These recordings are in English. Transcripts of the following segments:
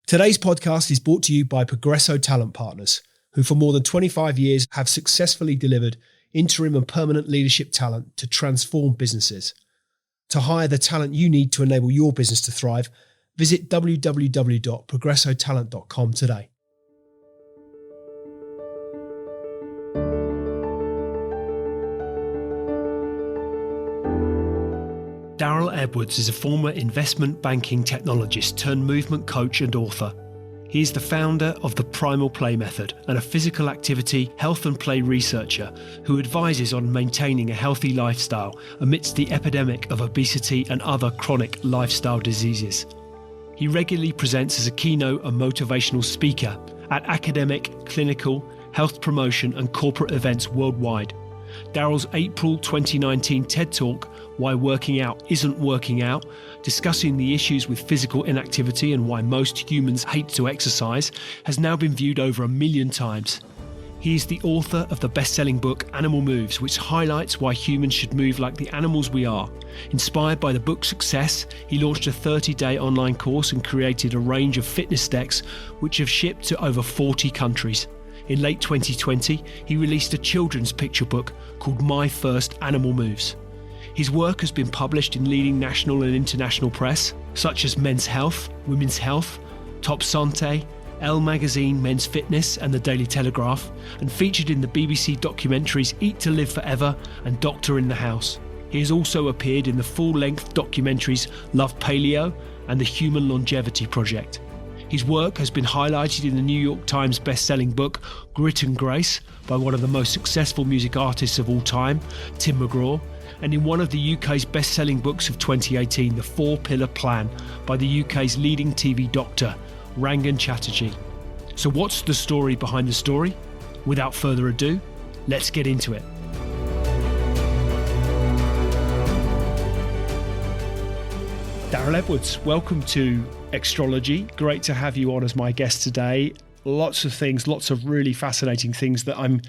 Today's podcast is brought to you by Progresso Talent Partners, who for more than 25 years have successfully delivered interim and permanent leadership talent to transform businesses. To hire the talent you need to enable your business to thrive, visit www.progressotalent.com today. Darryl Edwards is a former investment banking technologist turned movement coach and author. He is the founder of the Primal Play Method and a physical activity, health and play researcher who advises on maintaining a healthy lifestyle amidst the epidemic of obesity and other chronic lifestyle diseases. He regularly presents as a keynote and motivational speaker at academic, clinical, health promotion and corporate events worldwide. Darryl's April 2019 TED Talk, Why Working Out Isn't Working Out, discussing the issues with physical inactivity and why most humans hate to exercise, has now been viewed over 1 million times. He is the author of the best-selling book Animal Moves, which highlights why humans should move like the animals we are. Inspired by the book's success, he launched a 30-day online course and created a range of fitness decks which have shipped to over 40 countries. In late 2020, he released a children's picture book called My First Animal Moves. His work has been published in leading national and international press, such as Men's Health, Women's Health, Top Santé, Elle Magazine, Men's Fitness and The Daily Telegraph, and featured in the BBC documentaries Eat to Live Forever and Doctor in the House. He has also appeared in the full-length documentaries Love Paleo and The Human Longevity Project. His work has been highlighted in the New York Times best-selling book Grit and Grace by one of the most successful music artists of all time, Tim McGraw, and in one of the UK's best-selling books of 2018, The Four-Pillar Plan by the UK's leading TV doctor, Rangan Chatterjee. So what's the story behind the story? Without further ado, let's get into it. Darryl Edwards, welcome to Extrology. Great to have you on as my guest today. Lots of things, lots of really fascinating things that I'm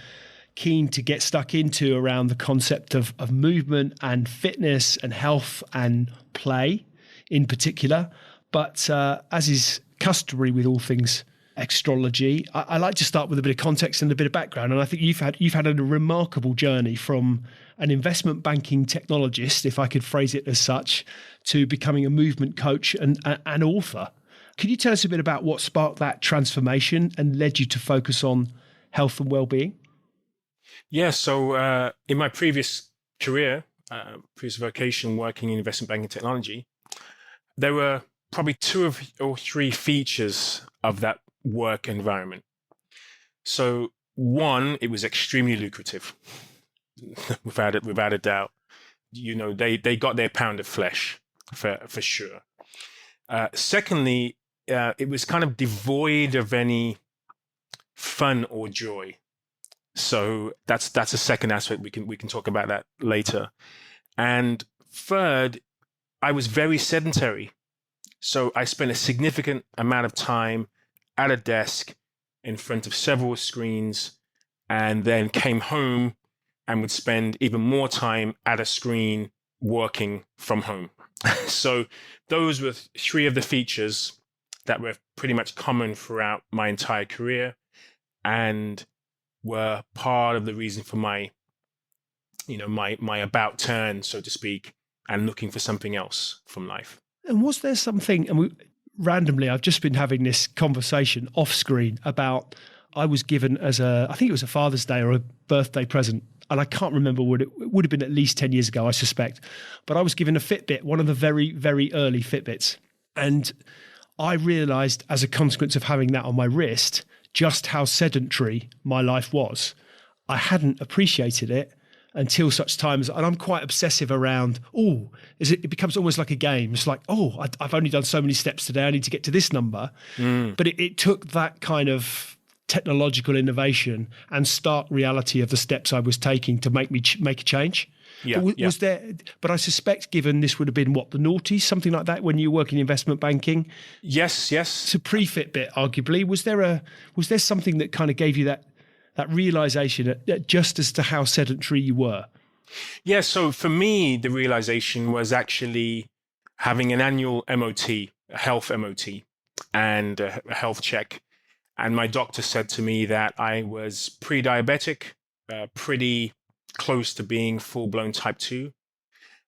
keen to get stuck into around the concept of movement and fitness and health and play in particular. But as is customary with all things Extrology, I like to start with a bit of context and a bit of background. And I think you've had a remarkable journey from an investment banking technologist, if I could phrase it as such, to becoming a movement coach and an author. Could you tell us a bit about what sparked that transformation and led you to focus on health and well-being? Yeah, so in my previous career, previous vocation working in investment banking technology, there were probably 2 or 3 features of that work environment. So one, it was extremely lucrative, without a doubt. You know, they got their pound of flesh for sure. Secondly, it was kind of devoid of any fun or joy. So that's a second aspect. We can talk about that later. And third, I was very sedentary. So I spent a significant amount of time at a desk in front of several screens, and then came home and would spend even more time at a screen working from home. So those were 3 of the features that were pretty much common throughout my entire career and were part of the reason for my about turn, so to speak, and looking for something else from life. And was there something, and randomly, I've just been having this conversation off screen about, I was given I think it was a Father's Day or a birthday present, and I can't remember what it would have been, at least 10 years ago, I suspect. But I was given a Fitbit, one of the very, very early Fitbits. And I realized as a consequence of having that on my wrist, just how sedentary my life was. I hadn't appreciated it until such times, and I'm quite obsessive around, it becomes almost like a game. It's like, I've only done so many steps today, I need to get to this number. But it took that kind of technological innovation and stark reality of the steps I was taking to make me make a change. Was there, but I suspect, given this would have been the noughties, something like that, when you work in investment banking? Yes. So pre-Fitbit, arguably, was there something that kind of gave you that realization just as to how sedentary you were? Yeah, so for me, the realization was actually having an annual MOT, a health MOT. and a health check. And my doctor said to me that I was pre-diabetic, pretty close to being full-blown type 2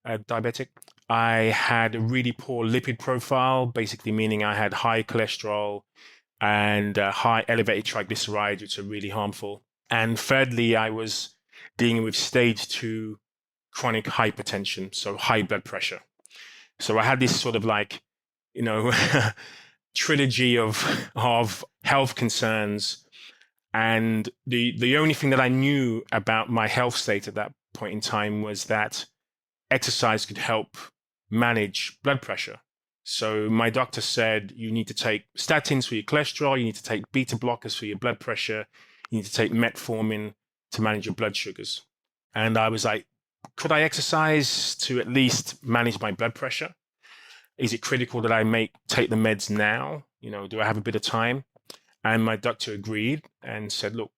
diabetic. I had a really poor lipid profile, basically meaning I had high cholesterol and high elevated triglycerides, which are really harmful. And thirdly, I was dealing with stage 2 chronic hypertension, so high blood pressure. So I had this sort of like, trilogy of health concerns. And the only thing that I knew about my health state at that point in time was that exercise could help manage blood pressure. So my doctor said, you need to take statins for your cholesterol, you need to take beta blockers for your blood pressure, you need to take metformin to manage your blood sugars. And I was like, could I exercise to at least manage my blood pressure? Is it critical that I take the meds now? Do I have a bit of time? And my doctor agreed and said, look,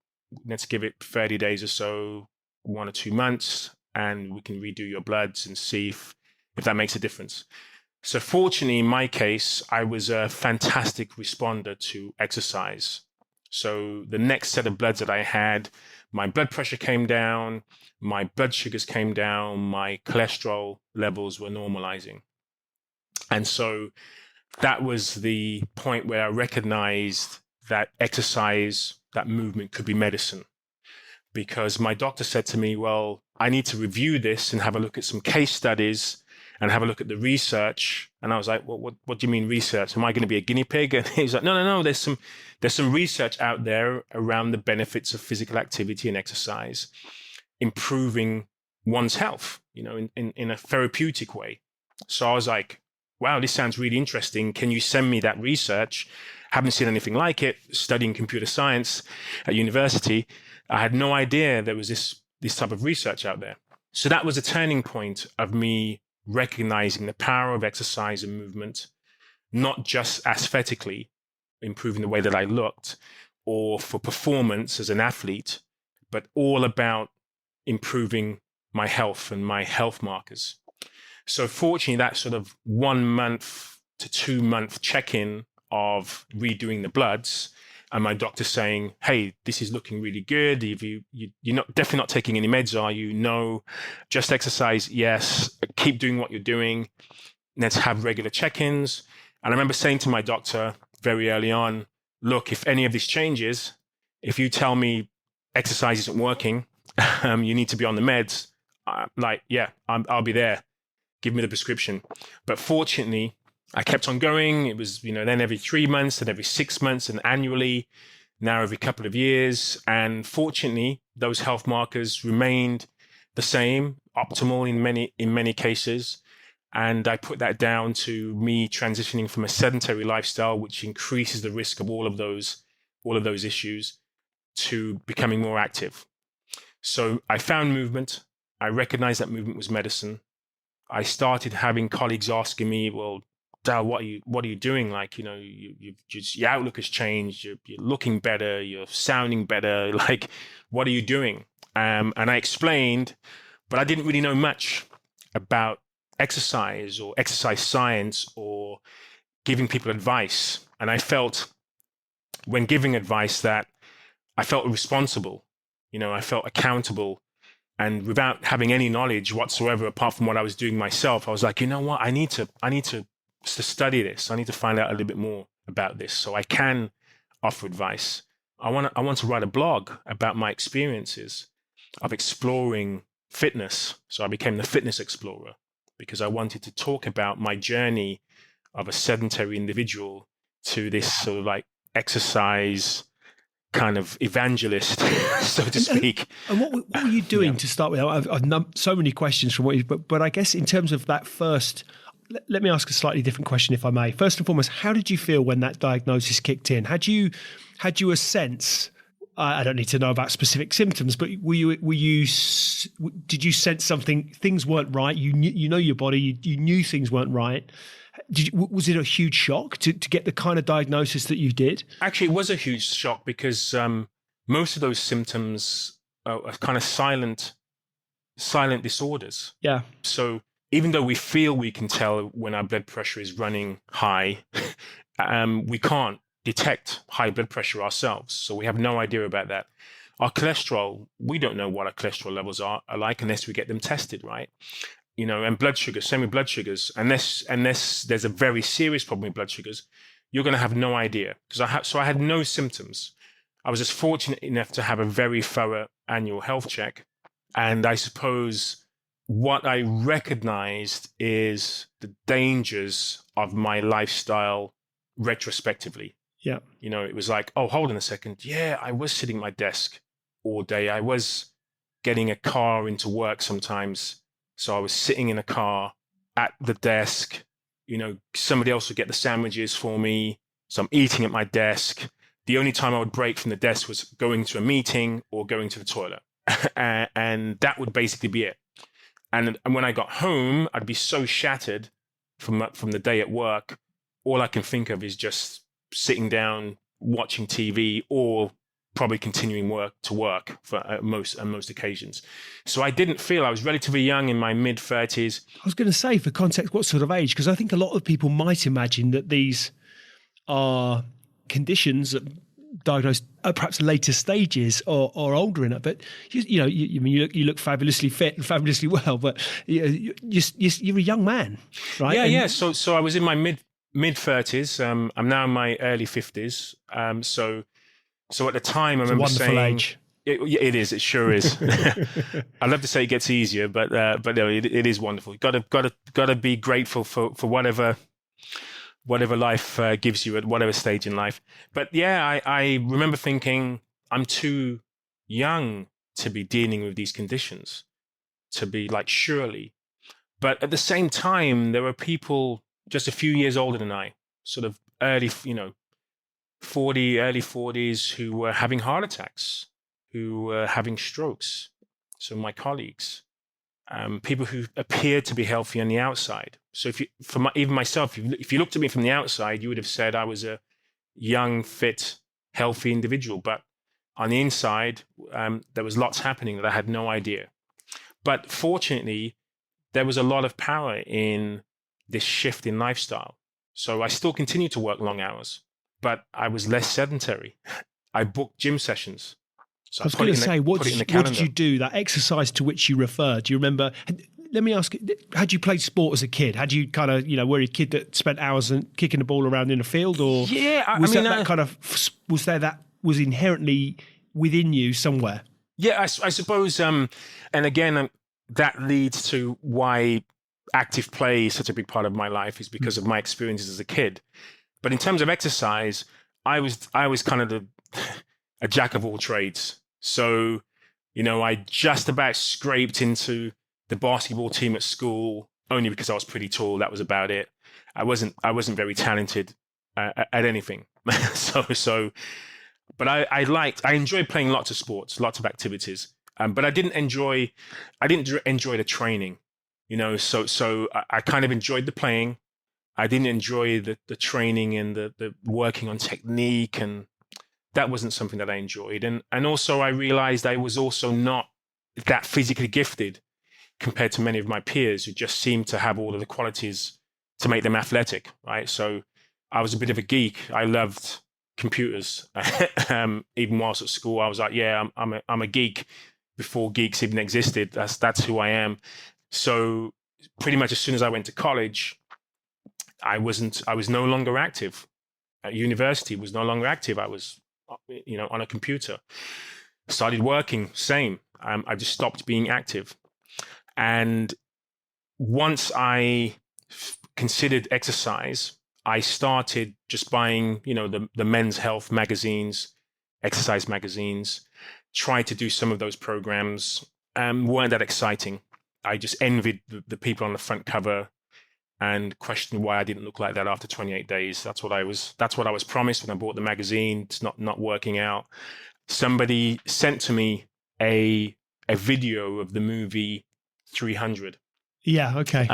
let's give it 30 days or so, 1 or 2 months, and we can redo your bloods and see if that makes a difference. So fortunately, in my case, I was a fantastic responder to exercise. So the next set of bloods that I had, my blood pressure came down, my blood sugars came down, my cholesterol levels were normalizing. And so that was the point where I recognized that exercise, that movement could be medicine. Because my doctor said to me, well, I need to review this and have a look at some case studies and have a look at the research. And I was like, well, what do you mean research? Am I going to be a guinea pig? And he's like, no, there's some research out there around the benefits of physical activity and exercise, improving one's health, in a therapeutic way. So I was like, wow, this sounds really interesting. Can you send me that research? Haven't seen anything like it. Studying computer science at university, I had no idea there was this type of research out there. So that was a turning point of me recognizing the power of exercise and movement, not just aesthetically improving the way that I looked or for performance as an athlete, but all about improving my health and my health markers. So fortunately, that sort of 1 month to 2 month check-in of redoing the bloods and my doctor saying, hey, this is looking really good. You're definitely not taking any meds, are you? No. Just exercise, yes. Keep doing what you're doing. Let's have regular check-ins. And I remember saying to my doctor very early on, look, if any of this changes, if you tell me exercise isn't working, you need to be on the meds, I'll be there. Give me the prescription. But fortunately, I kept on going. It was, then every 3 months, then every 6 months, and annually, now every couple of years. And fortunately, those health markers remained the same, optimal in many cases. And I put that down to me transitioning from a sedentary lifestyle, which increases the risk of all of those issues, to becoming more active. So I found movement. I recognized that movement was medicine. I started having colleagues asking me, well, Dal, what are you doing? Like, your outlook has changed. You're looking better. You're sounding better. Like, what are you doing? And I explained, but I didn't really know much about exercise or exercise science or giving people advice. And I felt when giving advice that I felt responsible. I felt accountable. And without having any knowledge whatsoever, apart from what I was doing myself, I was like, you know what? I need to study this. I need to find out a little bit more about this so I can offer advice. I want to write a blog about my experiences of exploring fitness. So I became the Fitness Explorer because I wanted to talk about my journey of a sedentary individual to this sort of like exercise kind of evangelist, so to speak. And what were you doing to start with? I've so many questions from what you, but I guess in terms of that first, let me ask a slightly different question, if I may. First and foremost, how did you feel when that diagnosis kicked in? Had you a sense? I don't need to know about specific symptoms, but did you sense something? Things weren't right. You know your body. You knew things weren't right. Was it a huge shock to get the kind of diagnosis that you did? Actually, it was a huge shock because most of those symptoms are kind of silent disorders. Yeah. So even though we feel we can tell when our blood pressure is running high, we can't detect high blood pressure ourselves. So we have no idea about that. Our cholesterol, we don't know what our cholesterol levels are like unless we get them tested, right? And blood sugars, same with blood sugars, unless there's a very serious problem with blood sugars, you're going to have no idea. So I had no symptoms. I was just fortunate enough to have a very thorough annual health check. And I suppose what I recognized is the dangers of my lifestyle retrospectively. Yeah. It was like, oh, hold on a second. Yeah, I was sitting at my desk all day. I was getting a car into work sometimes. So I was sitting in a car at the desk. Somebody else would get the sandwiches for me. So I'm eating at my desk. The only time I would break from the desk was going to a meeting or going to the toilet. And that would basically be it. And when I got home, I'd be so shattered from the day at work. All I can think of is just sitting down, watching TV, or probably continuing to work for most occasions. So I didn't feel, I was relatively young, in my mid-30s. I was going to say, for context, what sort of age? Because I think a lot of people might imagine that these are conditions that diagnosed at perhaps later stages or older in it, but you look fabulously fit and fabulously well, but you're a young man, right? Yeah. So I was in my mid-30s. I'm now in my early 50s. So at the time, I remember saying, wonderful age. It is. It sure is. I'd love to say it gets easier, but no, it is wonderful. Got to be grateful for whatever life gives you at whatever stage in life. But yeah, I remember thinking, I'm too young to be dealing with these conditions, to be like, surely. But at the same time, there were people just a few years older than I, sort of early 40s, who were having heart attacks, who were having strokes. So my colleagues, people who appeared to be healthy on the outside. So even myself, if you looked at me from the outside, you would have said I was a young, fit, healthy individual. But on the inside, there was lots happening that I had no idea. But fortunately, there was a lot of power in this shift in lifestyle. So I still continued to work long hours, but I was less sedentary. I booked gym sessions. So I was going to say, what did you do? That exercise to which you referred, do you remember? Let me ask, had you played sport as a kid? Had you kind of, were you a kid that spent hours kicking the ball around in a field? Or was that was inherently within you somewhere? Yeah, I suppose, and again, that leads to why active play is such a big part of my life, is because of my experiences as a kid. But in terms of exercise, I was kind of a jack of all trades. So, I just about scraped into the basketball team at school only because I was pretty tall. That was about it. I wasn't very talented at anything. But I enjoyed playing lots of sports, lots of activities. But I didn't enjoy the training, so I kind of enjoyed the playing. I didn't enjoy the training and the working on technique, and that wasn't something that I enjoyed. And also I realized I was also not that physically gifted compared to many of my peers who just seemed to have all of the qualities to make them athletic, right? So I was a bit of a geek. I loved computers. Even whilst at school, I was like, yeah, I'm a geek before geeks even existed. That's who I am. So pretty much as soon as I went to college, I was no longer active. At university, was no longer active. I was, on a computer. Started working, same. I just stopped being active. And once I considered exercise, I started just buying, the men's health magazines, exercise magazines, tried to do some of those programs, weren't that exciting. I just envied the people on the front cover and questioned why I didn't look like that after 28 days. That's what I was promised when I bought the magazine. It's not working out. Somebody sent to me a video of the movie 300. Yeah, okay.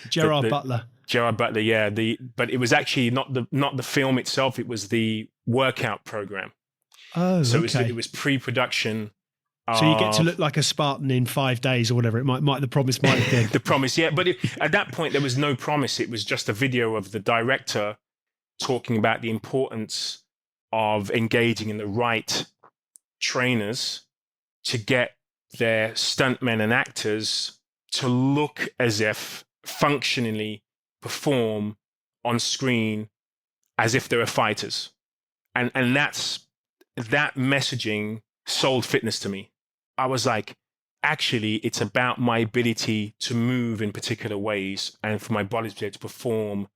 Gerard Butler. Gerard Butler, yeah. But it was actually not the film itself. It was the workout program. Oh, so okay. it was pre-production So you get to look like a Spartan in 5 days or whatever. It might the promise might have been. The promise, yeah. But at that point, there was no promise. It was just a video of the director talking about the importance of engaging in the right trainers to get their stuntmen and actors to look as if functionally perform on screen as if they were fighters. And that messaging sold fitness to me. I was like, actually, it's about my ability to move in particular ways and for my body to be able to perform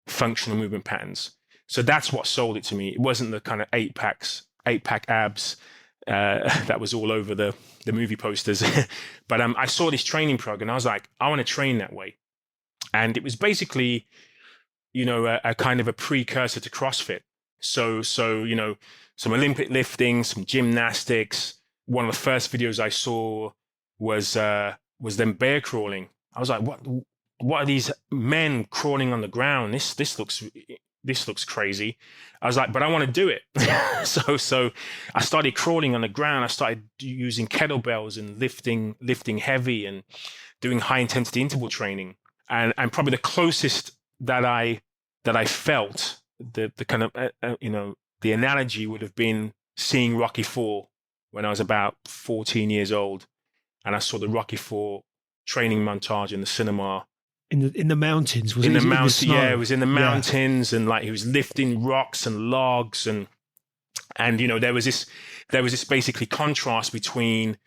functional movement patterns. So that's what sold it to me. It wasn't the kind of 8-pack abs that was all over the movie posters. But I saw this training program and I was like, I want to train that way. And it was basically, a kind of a precursor to CrossFit. So some Olympic lifting, some gymnastics. One of the first videos I saw was them bear crawling. I was like, what are these men crawling on the ground? This looks crazy. I was like, but I want to do it. So I started crawling on the ground. I started using kettlebells and lifting heavy and doing high intensity interval training. And probably the closest that I felt, the kind of the analogy would have been seeing Rocky IV when I was about 14 years old, and I saw the Rocky IV training montage in the cinema. In the mountains, was it? In the mountains, yeah, it was in the mountains, and like he was lifting rocks and logs, and there was this basically contrast between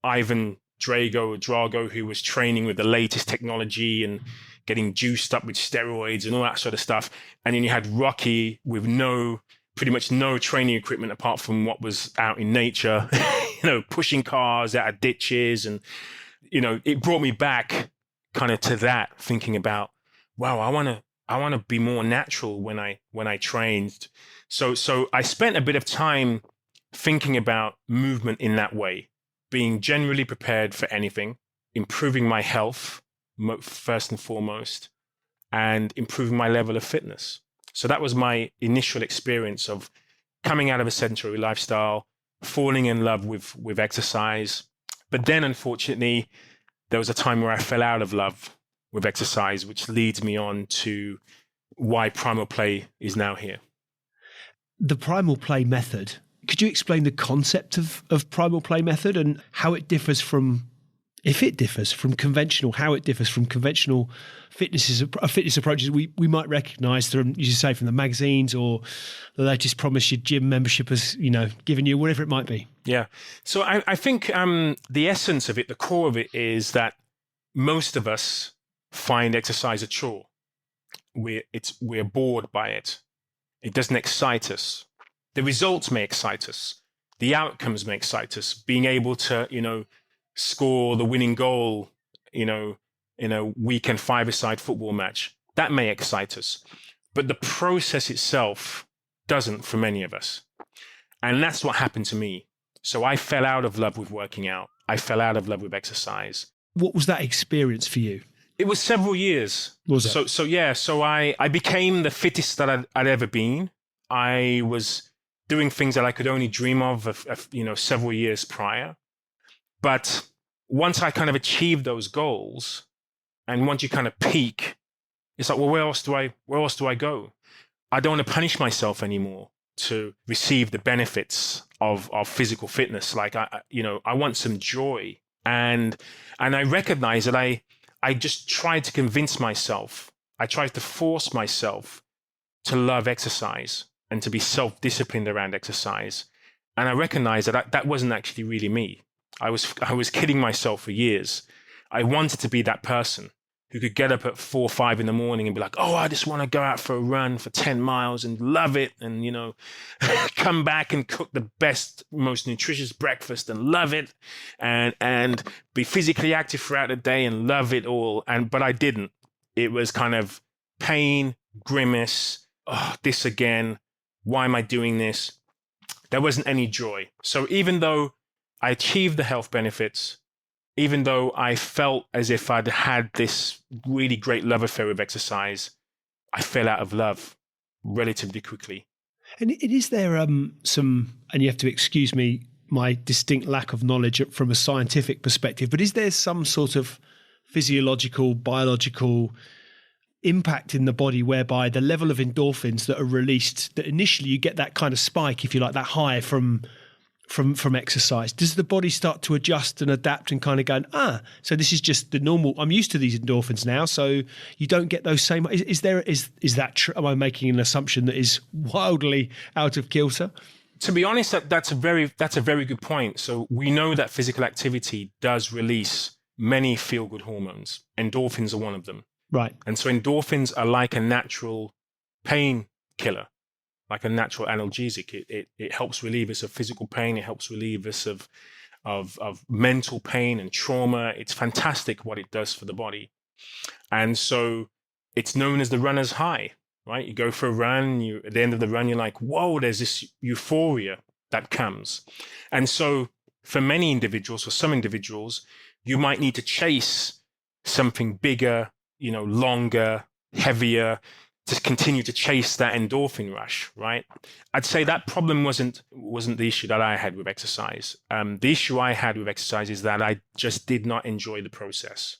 Ivan Drago, who was training with the latest technology and getting juiced up with steroids and all that sort of stuff, and then you had Rocky with pretty much no training equipment apart from what was out in nature, pushing cars out of ditches, and it brought me back kind of to that, thinking about, wow, I want to be more natural when I trained. So I spent a bit of time thinking about movement in that way, being generally prepared for anything, improving my health first and foremost, and improving my level of fitness. So that was my initial experience of coming out of a sedentary lifestyle, falling in love with exercise. But then, unfortunately, there was a time where I fell out of love with exercise, which leads me on to why Primal Play is now here. The Primal Play method. Could you explain the concept of Primal Play method and how it differs from, if it differs from conventional, how it differs from conventional fitness approaches we might recognise from, you say, from the magazines or the latest promise your gym membership has, given you, whatever it might be? Yeah. So I think the essence of it, the core of it, is that most of us find exercise a chore. We're bored by it. It doesn't excite us. The results may excite us. The outcomes may excite us. Being able to, score the winning goal, in a weekend five-a-side football match, that may excite us. But the process itself doesn't for many of us. And that's what happened to me. So I fell out of love with working out. I fell out of love with exercise. What was that experience for you? It was several years. Was it? So I became the fittest that I'd ever been. I was doing things that I could only dream of several years prior. But once I kind of achieved those goals, and once you kind of peak, it's like, well, where else do I go? I don't want to punish myself anymore to receive the benefits of physical fitness. Like I want some joy, and I recognize that I just tried to convince myself. I tried to force myself to love exercise and to be self-disciplined around exercise, and I recognized that wasn't actually really me. I was kidding myself for years. I wanted to be that person who could get up at 4 or 5 in the morning and be like, oh, I just want to go out for a run for 10 miles and love it. And, come back and cook the best, most nutritious breakfast and love it, and be physically active throughout the day and love it all. But I didn't. It was kind of pain, grimace. Oh, this again. Why am I doing this? There wasn't any joy. So even though I achieved the health benefits, even though I felt as if I'd had this really great love affair with exercise, I fell out of love relatively quickly. And is there some, and you have to excuse me my distinct lack of knowledge from a scientific perspective, but is there some sort of physiological, biological impact in the body whereby the level of endorphins that are released, that initially you get that kind of spike, if you like, that high from exercise, does the body start to adjust and adapt and kind of go, so this is just the normal, I'm used to these endorphins now, so you don't get those same, is that true? Am I making an assumption that is wildly out of kilter? To be honest, that's a very good point. So we know that physical activity does release many feel-good hormones. Endorphins are one of them. Right. And so endorphins are like a natural pain killer, like a natural analgesic. It helps relieve us of physical pain. It helps relieve us of mental pain and trauma. It's fantastic what it does for the body. And so it's known as the runner's high, right? You go for a run, at the end of the run, you're like, whoa, there's this euphoria that comes. And so for many individuals, for some individuals, you might need to chase something bigger, longer, heavier, to continue to chase that endorphin rush, right? I'd say that problem wasn't the issue that I had with exercise. The issue I had with exercise is that I just did not enjoy the process.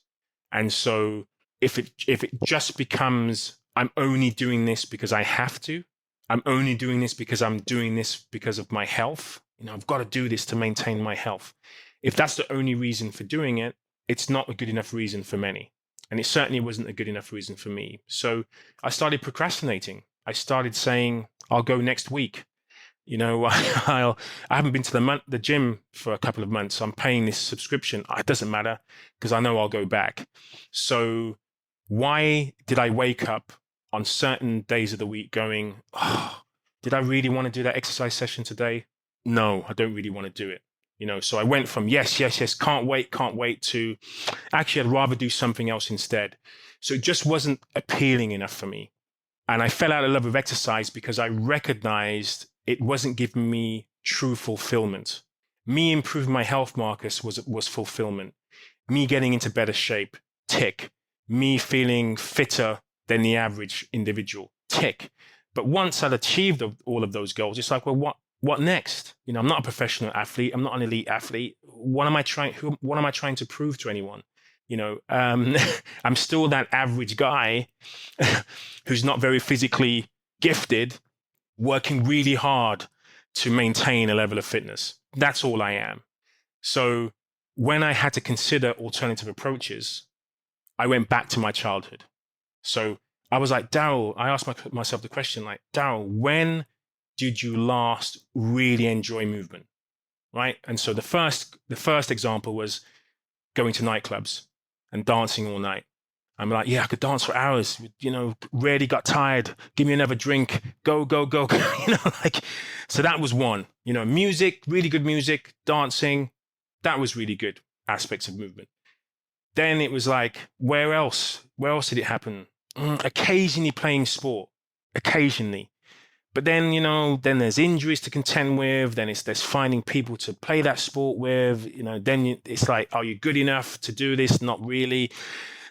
And so if it just becomes, I'm only doing this because I have to, I'm only doing this because I'm doing this because of my health, I've got to do this to maintain my health. If that's the only reason for doing it, it's not a good enough reason for many. And it certainly wasn't a good enough reason for me. So I started procrastinating. I started saying, I'll go next week. I haven't been to the gym for a couple of months. I'm paying this subscription. It doesn't matter because I know I'll go back. So why did I wake up on certain days of the week going, did I really want to do that exercise session today? No, I don't really want to do it. So I went from yes, can't wait, to actually I'd rather do something else instead. So it just wasn't appealing enough for me. And I fell out of love with exercise because I recognized it wasn't giving me true fulfillment. Me improving my health markers was fulfillment. Me getting into better shape, tick. Me feeling fitter than the average individual, tick. But once I'd achieved all of those goals, it's like, well, what next? I'm not a professional athlete. I'm not an elite athlete. What am I trying to prove to anyone? I'm still that average guy who's not very physically gifted, working really hard to maintain a level of fitness. That's all I am. So when I had to consider alternative approaches, I went back to my childhood. So I was like, Darryl, I asked myself the question, like, Darryl, when did you last really enjoy movement, right? And so the first example was going to nightclubs and dancing all night. I'm like, yeah, I could dance for hours, rarely got tired. Give me another drink, go, so that was one, music, really good music, dancing, that was really good aspects of movement. Then it was like, where else did it happen? Occasionally playing sport, occasionally. But then, then there's injuries to contend with. Then there's finding people to play that sport with. Then it's like, are you good enough to do this? Not really.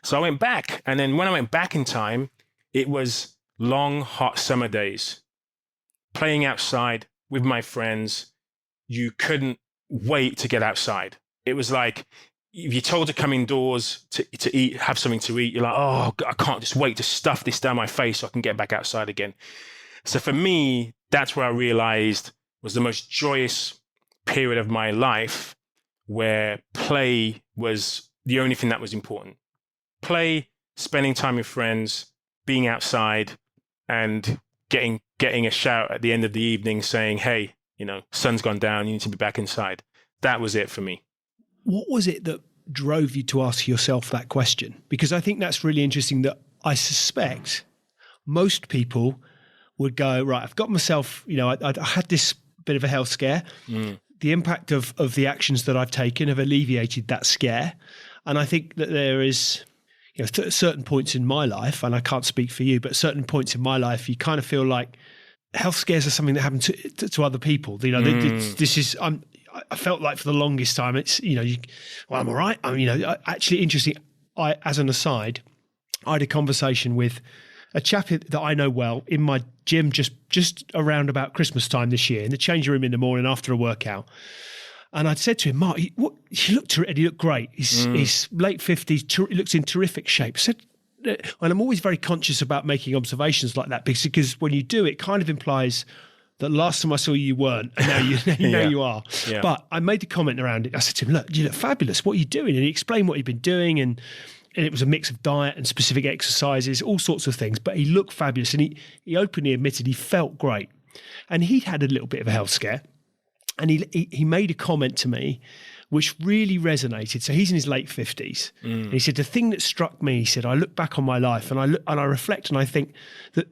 So I went back. And then when I went back in time, it was long, hot summer days, playing outside with my friends. You couldn't wait to get outside. It was like, if you're told to come indoors to eat, have something to eat, you're like, oh, I can't just wait to stuff this down my face so I can get back outside again. So for me, that's where I realized was the most joyous period of my life, where play was the only thing that was important. Play, spending time with friends, being outside, and getting a shout at the end of the evening saying, hey, sun's gone down, you need to be back inside. That was it for me. What was it that drove you to ask yourself that question? Because I think that's really interesting, that I suspect most people would go, right, I've got myself, I had this bit of a health scare. The impact of the actions that I've taken have alleviated that scare. And I think that there is, certain points in my life, and I can't speak for you, but certain points in my life, you kind of feel like health scares are something that happen to other people. This is, I felt like for the longest time, it's, I'm all right. Actually interesting. As an aside, I had a conversation with a chap that I know well in my gym just around about Christmas time this year, in the change room in the morning after a workout. And I'd said to him, Mark, he looked great. He's late 50s, he looks in terrific shape. I said, and I'm always very conscious about making observations like that, because when you do, it kind of implies that last time I saw you weren't, and now you are. Yeah. But I made the comment around it. I said to him, look, you look fabulous. What are you doing? And he explained what he'd been doing, and it was a mix of diet and specific exercises, all sorts of things. But he looked fabulous, and he openly admitted he felt great. And he'd had a little bit of a health scare. And he made a comment to me which really resonated. So he's in his late 50s. And he said, the thing that struck me, he said, I look back on my life and I reflect and I think that,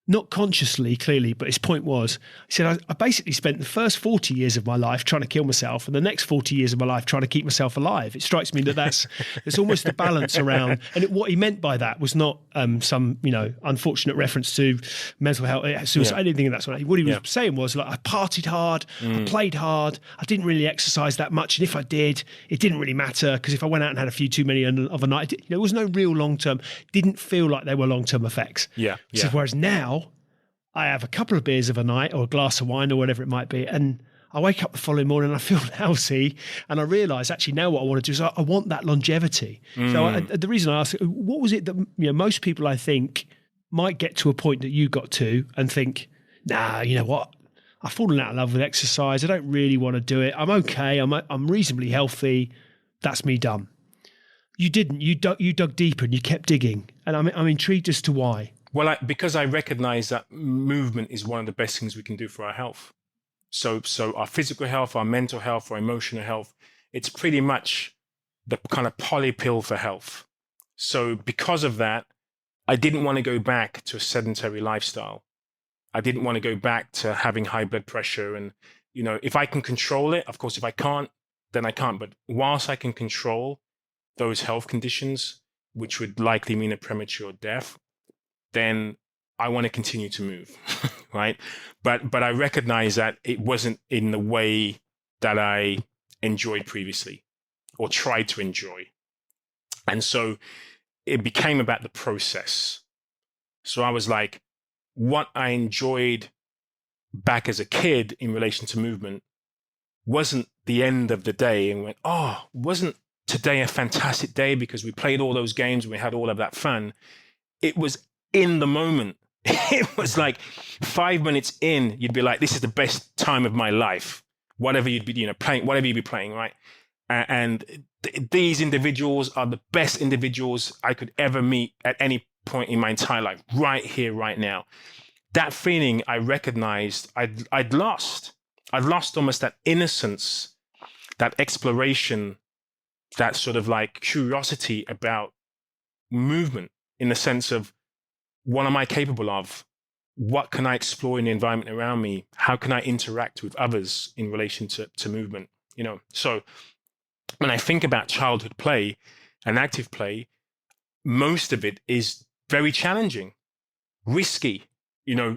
not consciously, clearly, but his point was, he said, I basically spent the first 40 years of my life trying to kill myself and the next 40 years of my life trying to keep myself alive. It strikes me that there's almost a balance around. And what he meant by that was not some, unfortunate reference to mental health, suicide, anything of that sort. What he was saying was, like, I partied hard, I played hard, I didn't really exercise that much. And if I did, it didn't really matter, because if I went out and had a few too many of a night, there was no real long-term, didn't feel like there were long-term effects. So whereas now, I have a couple of beers of a night or a glass of wine or whatever it might be, and I wake up the following morning and I feel healthy, and I realise actually now what I want to do is I want that longevity. So the reason I asked, what was it that most people, I think, might get to a point that you got to and think, nah, you know what, I've fallen out of love with exercise, I don't really want to do it, I'm okay, I'm reasonably healthy, that's me done. You didn't. You dug deeper and you kept digging, and I'm intrigued as to why. Well, because I recognize that movement is one of the best things we can do for our health. So our physical health, our mental health, our emotional health, it's pretty much the kind of poly pill for health. So because of that, I didn't want to go back to a sedentary lifestyle. I didn't want to go back to having high blood pressure. And, if I can control it, of course, if I can't, then I can't. But whilst I can control those health conditions, which would likely mean a premature death, then I want to continue to move, right? But I recognize that it wasn't in the way that I enjoyed previously or tried to enjoy. And so it became about the process. So I was like, what I enjoyed back as a kid in relation to movement wasn't the end of the day and went, wasn't today a fantastic day because we played all those games and we had all of that fun. It was in the moment. It was like 5 minutes in, you'd be like, this is the best time of my life. Whatever you'd be, playing, whatever you'd be playing, right? And these individuals are the best individuals I could ever meet at any point in my entire life, right here, right now. That feeling, I recognized I'd lost. I'd lost almost that innocence, that exploration, that sort of like curiosity about movement, in the sense of, what am I capable of? What can I explore in the environment around me? How can I interact with others in relation to movement? So when I think about childhood play and active play, most of it is very challenging, risky,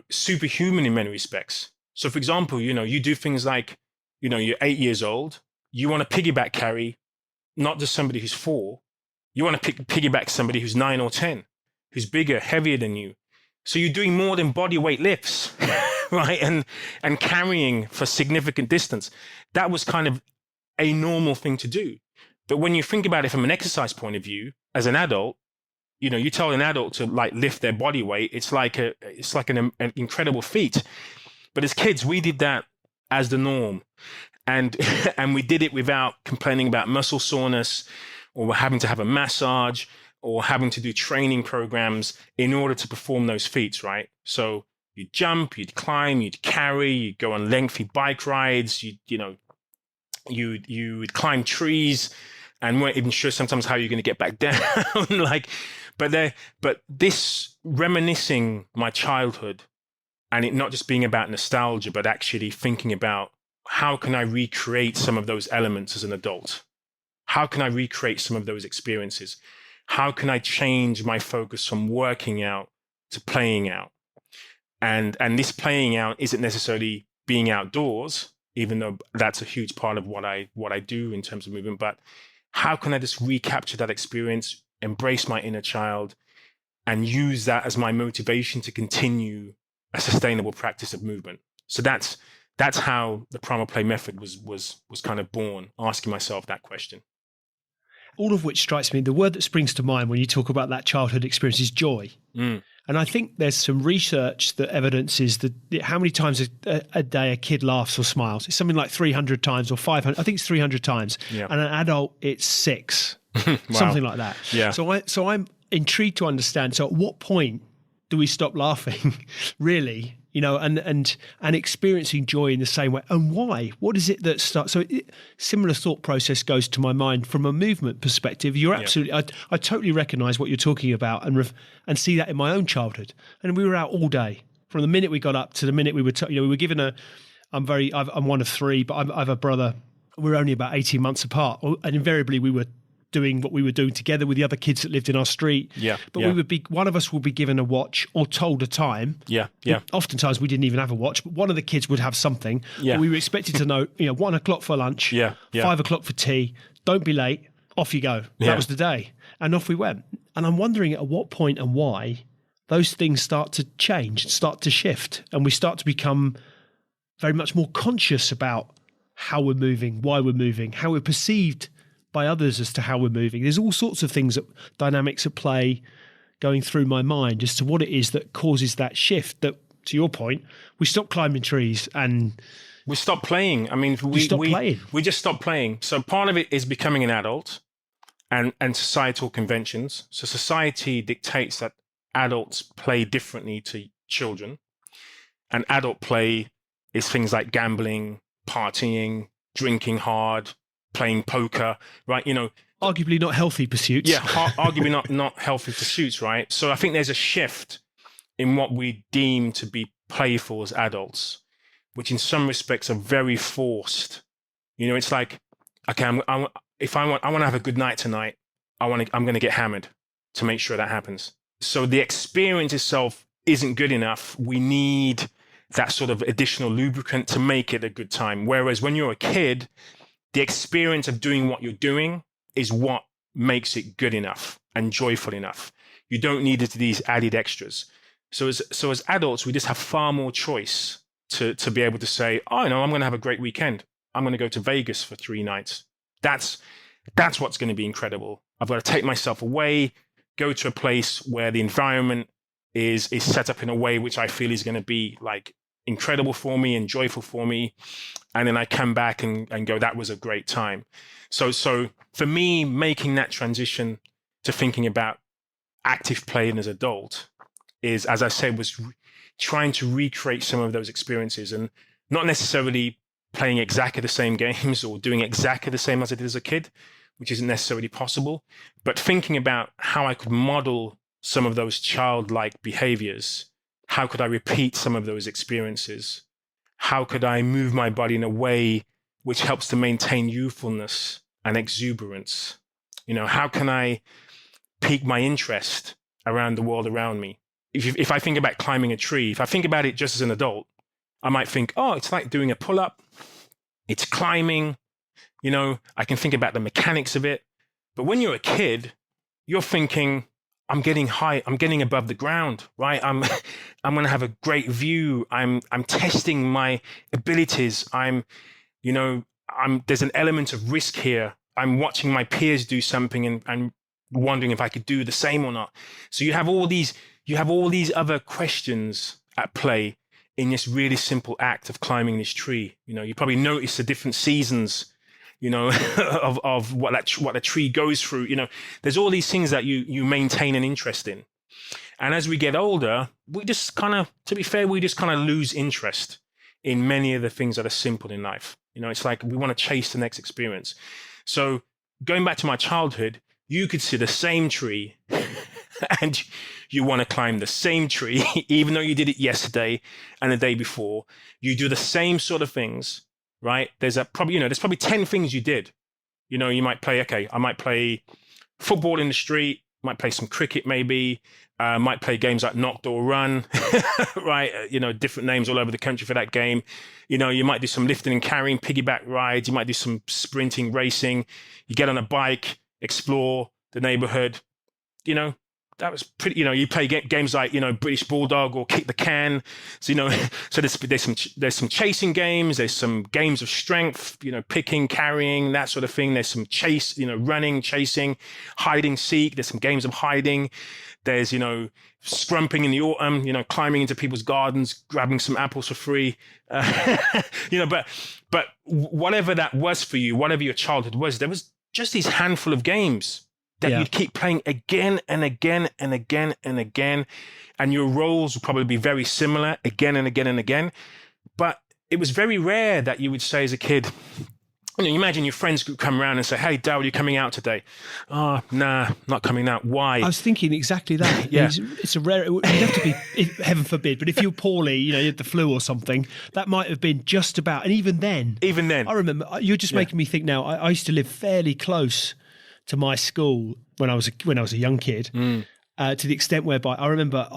superhuman in many respects. So for example, you do things like, you're 8 years old, you want to piggyback carry, not just somebody who's 4, you want to piggyback somebody who's 9 or 10. Who's bigger, heavier than you. So you're doing more than body weight lifts, right? And carrying for significant distance. That was kind of a normal thing to do. But when you think about it from an exercise point of view, as an adult, you tell an adult to like lift their body weight, it's like an incredible feat. But as kids, we did that as the norm. And we did it without complaining about muscle soreness or having to have a massage or having to do training programs in order to perform those feats, right? So you'd jump, you'd climb, you'd carry, you'd go on lengthy bike rides, you'd climb trees and weren't even sure sometimes how you're going to get back down. But this reminiscing my childhood, and it not just being about nostalgia, but actually thinking about how can I recreate some of those elements as an adult? How can I recreate some of those experiences? How can I change my focus from working out to playing out? And this playing out isn't necessarily being outdoors, even though that's a huge part of what I do in terms of movement. But how can I just recapture that experience, embrace my inner child, and use that as my motivation to continue a sustainable practice of movement? So that's that's how the primal play method was kind of born, asking myself that question. All of which strikes me, the word that springs to mind when you talk about that childhood experience is joy. And I think there's some research that evidences that how many times a day a kid laughs or smiles. It's something like 300 times or 500. I think it's 300 times. Yeah. And an adult, it's 6, Wow. something like that. Yeah. So I'm intrigued to understand. So at what point do we stop laughing, really? And experiencing joy in the same way, and why? What is it that starts? So similar thought process goes to my mind from a movement perspective. You're absolutely, I totally recognise what you're talking about, and see that in my own childhood. And we were out all day from the minute we got up to the minute we were, we were given I'm one of 3, but I have a brother. We're only about 18 months apart, and invariably we were doing what we were doing together with the other kids that lived in our street. But we would be, one of us would be given a watch or told a time. Oftentimes we didn't even have a watch, but one of the kids would have something. We were expected to know, 1 o'clock for lunch, 5 o'clock for tea, don't be late, off you go. That was the day. And off we went. And I'm wondering at what point and why those things start to change, start to shift, and we start to become very much more conscious about how we're moving, why we're moving, how we're perceived by others as to how we're moving. There's all sorts of things, dynamics at play going through my mind as to what it is that causes that shift, that, to your point, we stop climbing trees and we stop playing. I mean, we just stop playing. So part of it is becoming an adult and societal conventions. So society dictates that adults play differently to children. And adult play is things like gambling, partying, drinking hard, playing poker, right? Arguably not healthy pursuits. Arguably not healthy pursuits, right? So I think there's a shift in what we deem to be playful as adults, which in some respects are very forced. It's like, okay, I want to have a good night tonight. I'm going to get hammered to make sure that happens. So the experience itself isn't good enough. We need that sort of additional lubricant to make it a good time. Whereas when you're a kid, the experience of doing what you're doing is what makes it good enough and joyful enough. You don't need these added extras. So as adults, we just have far more choice to be able to say, oh, no, I'm going to have a great weekend. I'm going to go to Vegas for 3 nights. That's what's going to be incredible. I've got to take myself away, go to a place where the environment is set up in a way which I feel is going to be like incredible for me and joyful for me. And then I come back and go, that was a great time. So for me, making that transition to thinking about active play as an adult is, as I said, was trying to recreate some of those experiences and not necessarily playing exactly the same games or doing exactly the same as I did as a kid, which isn't necessarily possible, but thinking about how I could model some of those childlike behaviors. How could I repeat some of those experiences? How could I move my body in a way which helps to maintain youthfulness and exuberance? How can I pique my interest around the world around me? If I think about climbing a tree, if I think about it just as an adult, I might think, oh, it's like doing a pull-up. It's climbing. I can think about the mechanics of it. But when you're a kid, you're thinking, I'm getting high. I'm getting above the ground, right? I'm going to have a great view. I'm testing my abilities. There's an element of risk here. I'm watching my peers do something and wondering if I could do the same or not. So you have all these other questions at play in this really simple act of climbing this tree. You probably notice the different seasons, of what a tree goes through. There's all these things that you maintain an interest in. And as we get older, we just kind of lose interest in many of the things that are simple in life. It's like we want to chase the next experience. So going back to my childhood, you could see the same tree and you want to climb the same tree, even though you did it yesterday and the day before. You do the same sort of things, right? There's probably 10 things you did. You might play, I might play football in the street, might play some cricket maybe, might play games like knocked or run, right? Different names all over the country for that game. You might do some lifting and carrying, piggyback rides. You might do some sprinting, racing. You get on a bike, explore the neighborhood. that was pretty, you play games like, British Bulldog or Kick the Can. So, so there's some chasing games. There's some games of strength, picking, carrying, that sort of thing. There's some chase, running, chasing, hiding, seek. There's some games of hiding. There's, scrumping in the autumn, climbing into people's gardens, grabbing some apples for free. But whatever that was for you, whatever your childhood was, there was just these handful of games that you'd keep playing again and again and again and again. And your roles would probably be very similar again and again and again. But it was very rare that you would say as a kid, you imagine your friends could come around and say, "Hey, Darryl, you coming out today?" "Oh, nah, not coming out." "Why?" I was thinking exactly that. Yeah. It's a rare, it would have to be, heaven forbid, but if you're poorly, you had the flu or something, that might have been just about, and even then. I remember, you're just making me think now, I used to live fairly close to my school when I was a young kid, to the extent whereby I remember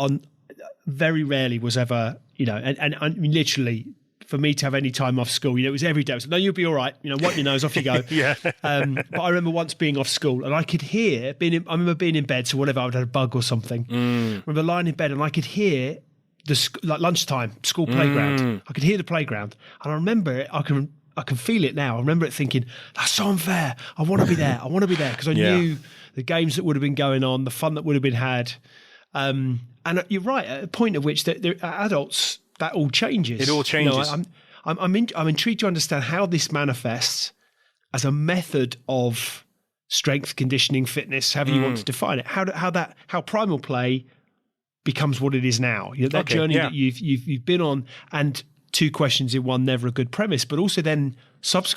very rarely was ever, and I mean, literally, for me to have any time off school, it was every day. I was like, "No, you'll be all right. Wipe your nose, off you go." Yeah. But I remember once being off school and I could hear, I remember being in bed, so whatever, I would have a bug or something. I remember lying in bed and I could hear like lunchtime, school playground. I could hear the playground. And I remember it, I can feel it now. I remember it thinking, "That's so unfair. I want to be there. I want to be there." Because I knew the games that would have been going on, the fun that would have been had. And you're right, at a point at which they're adults, that all changes. It all changes. I'm intrigued to understand how this manifests as a method of strength, conditioning, fitness, however you want to define it. How primal play becomes what it is now. That journey that you've been on, and two questions in one, never a good premise. But also then,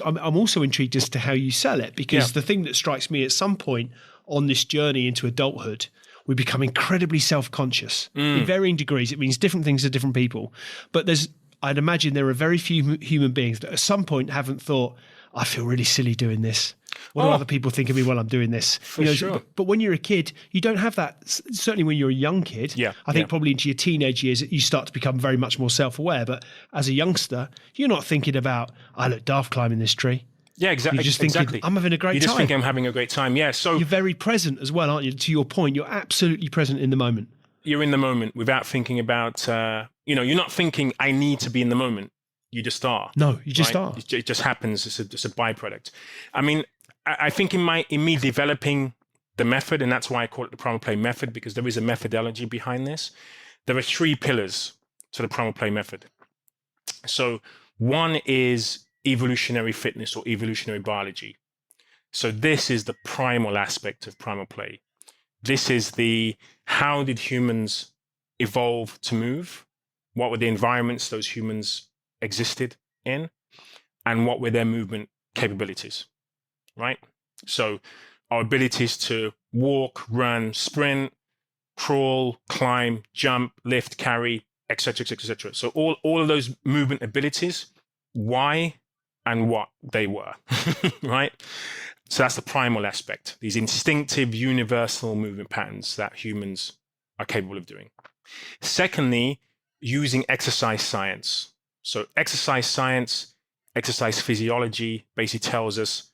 I'm also intrigued as to how you sell it, because the thing that strikes me at some point on this journey into adulthood, we become incredibly self-conscious in varying degrees. It means different things to different people. But I'd imagine there are very few human beings that at some point haven't thought, "I feel really silly doing this. What do other people think of me while I'm doing this?" Sure. But when you're a kid, you don't have that. Certainly when you're a young kid, I think probably into your teenage years, you start to become very much more self-aware. But as a youngster, you're not thinking about, "I look daft climbing this tree." Yeah, exactly. You're just thinking, "I'm having a great time." You just think, "I'm having a great time." Yeah. So you're very present as well, aren't you? To your point, you're absolutely present in the moment. You're in the moment without thinking about, you're not thinking, "I need to be in the moment." You just are. No, you just are. It just happens. It's a byproduct. I mean, I think in me developing the method, and that's why I call it the Primal Play method, because there is a methodology behind this. There are 3 pillars to the Primal Play method. So one is evolutionary fitness or evolutionary biology. So this is the primal aspect of primal play. This is how did humans evolve to move? What were the environments those humans existed in? And what were their movement capabilities, right? So our abilities to walk, run, sprint, crawl, climb, jump, lift, carry, etc., etc., etc. So all of those movement abilities, why and what they were, right? So that's the primal aspect, these instinctive, universal movement patterns that humans are capable of doing. Secondly, using exercise science. So exercise science, exercise physiology basically tells us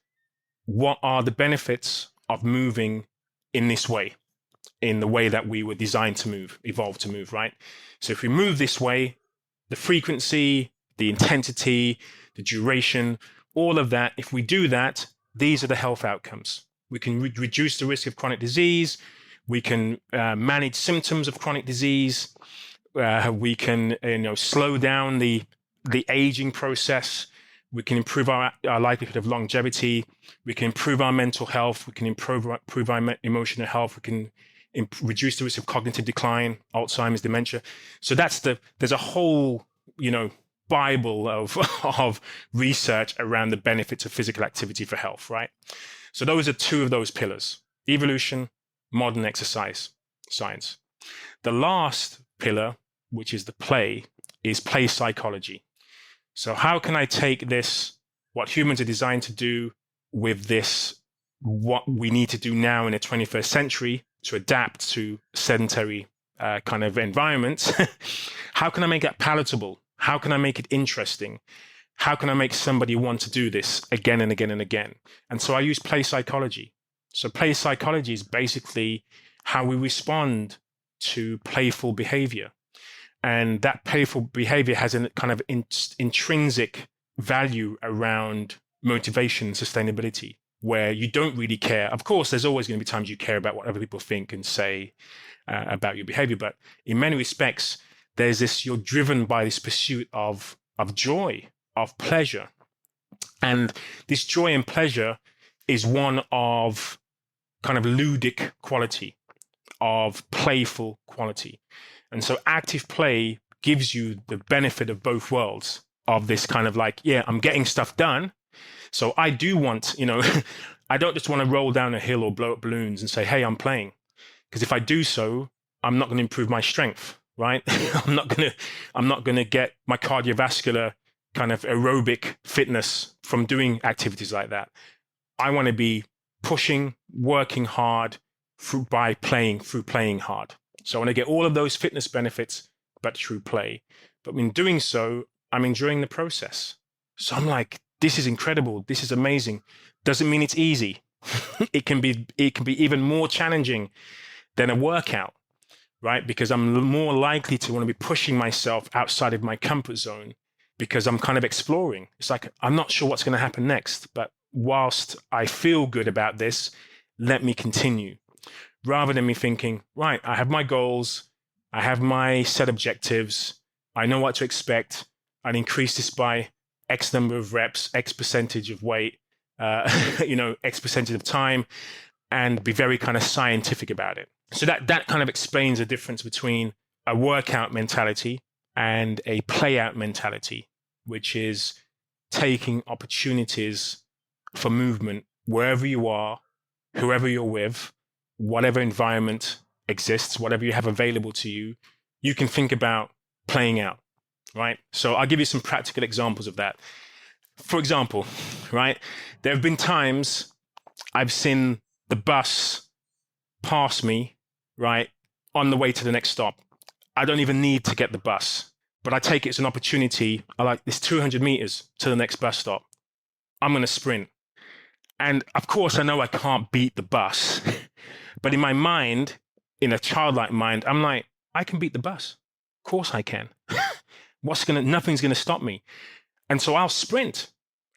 what are the benefits of moving in this way, in the way that we were designed to move, evolved to move, right? So if we move this way, the frequency, the intensity, the duration, all of that, if we do that, these are the health outcomes. We can reduce the risk of chronic disease. We can manage symptoms of chronic disease. We can slow down the aging process. We can improve our likelihood of longevity. We can improve our mental health. We can improve our emotional health. We can reduce the risk of cognitive decline, Alzheimer's, dementia. So there's a whole, Bible of research around the benefits of physical activity for health, right? So those are 2 of those pillars: evolution, modern exercise science. The last pillar, which is the play, is play psychology. So how can I take this, what humans are designed to do, with this, what we need to do now in the 21st century to adapt to sedentary kind of environments? How can I make that palatable? How can I make it interesting? How can I make somebody want to do this again and again and again? And so I use play psychology. So play psychology is basically how we respond to playful behavior. And that playful behavior has a kind of intrinsic value around motivation and sustainability, where you don't really care. Of course, there's always going to be times you care about what other people think and say about your behavior. But in many respects, there's this, you're driven by this pursuit of joy, of pleasure. And this joy and pleasure is one of kind of ludic quality, of playful quality. And so active play gives you the benefit of both worlds, of this kind of like, yeah, I'm getting stuff done. So I do want, I don't just want to roll down a hill or blow up balloons and say, hey, I'm playing. Because if I do so, I'm not going to improve my strength, right? I'm not going to get my cardiovascular kind of aerobic fitness from doing activities like that. I want to be pushing, working hard through playing hard. So I want to get all of those fitness benefits, but through play. But in doing so, I'm enjoying the process. So I'm like, this is incredible. This is amazing. Doesn't mean it's easy. It can be even more challenging than a workout, right? Because I'm more likely to want to be pushing myself outside of my comfort zone because I'm kind of exploring. It's like, I'm not sure what's going to happen next, but whilst I feel good about this, let me continue. Rather than me thinking, right, I have my goals, I have my set objectives, I know what to expect, I'd increase this by X number of reps, X percentage of weight, X percentage of time, and be very kind of scientific about it. So that kind of explains the difference between a workout mentality and a play out mentality, which is taking opportunities for movement wherever you are, whoever you're with, whatever environment exists, whatever you have available to you, you can think about playing out, right? So I'll give you some practical examples of that. For example, right, there have been times I've seen the bus pass me, right, on the way to the next stop. I don't even need to get the bus, but I take it as an opportunity. I like this 200 meters to the next bus stop. I'm going to sprint. And of course, I know I can't beat the bus. But in my mind, in a childlike mind, I'm like, I can beat the bus. Of course I can. Nothing's going to stop me. And so I'll sprint.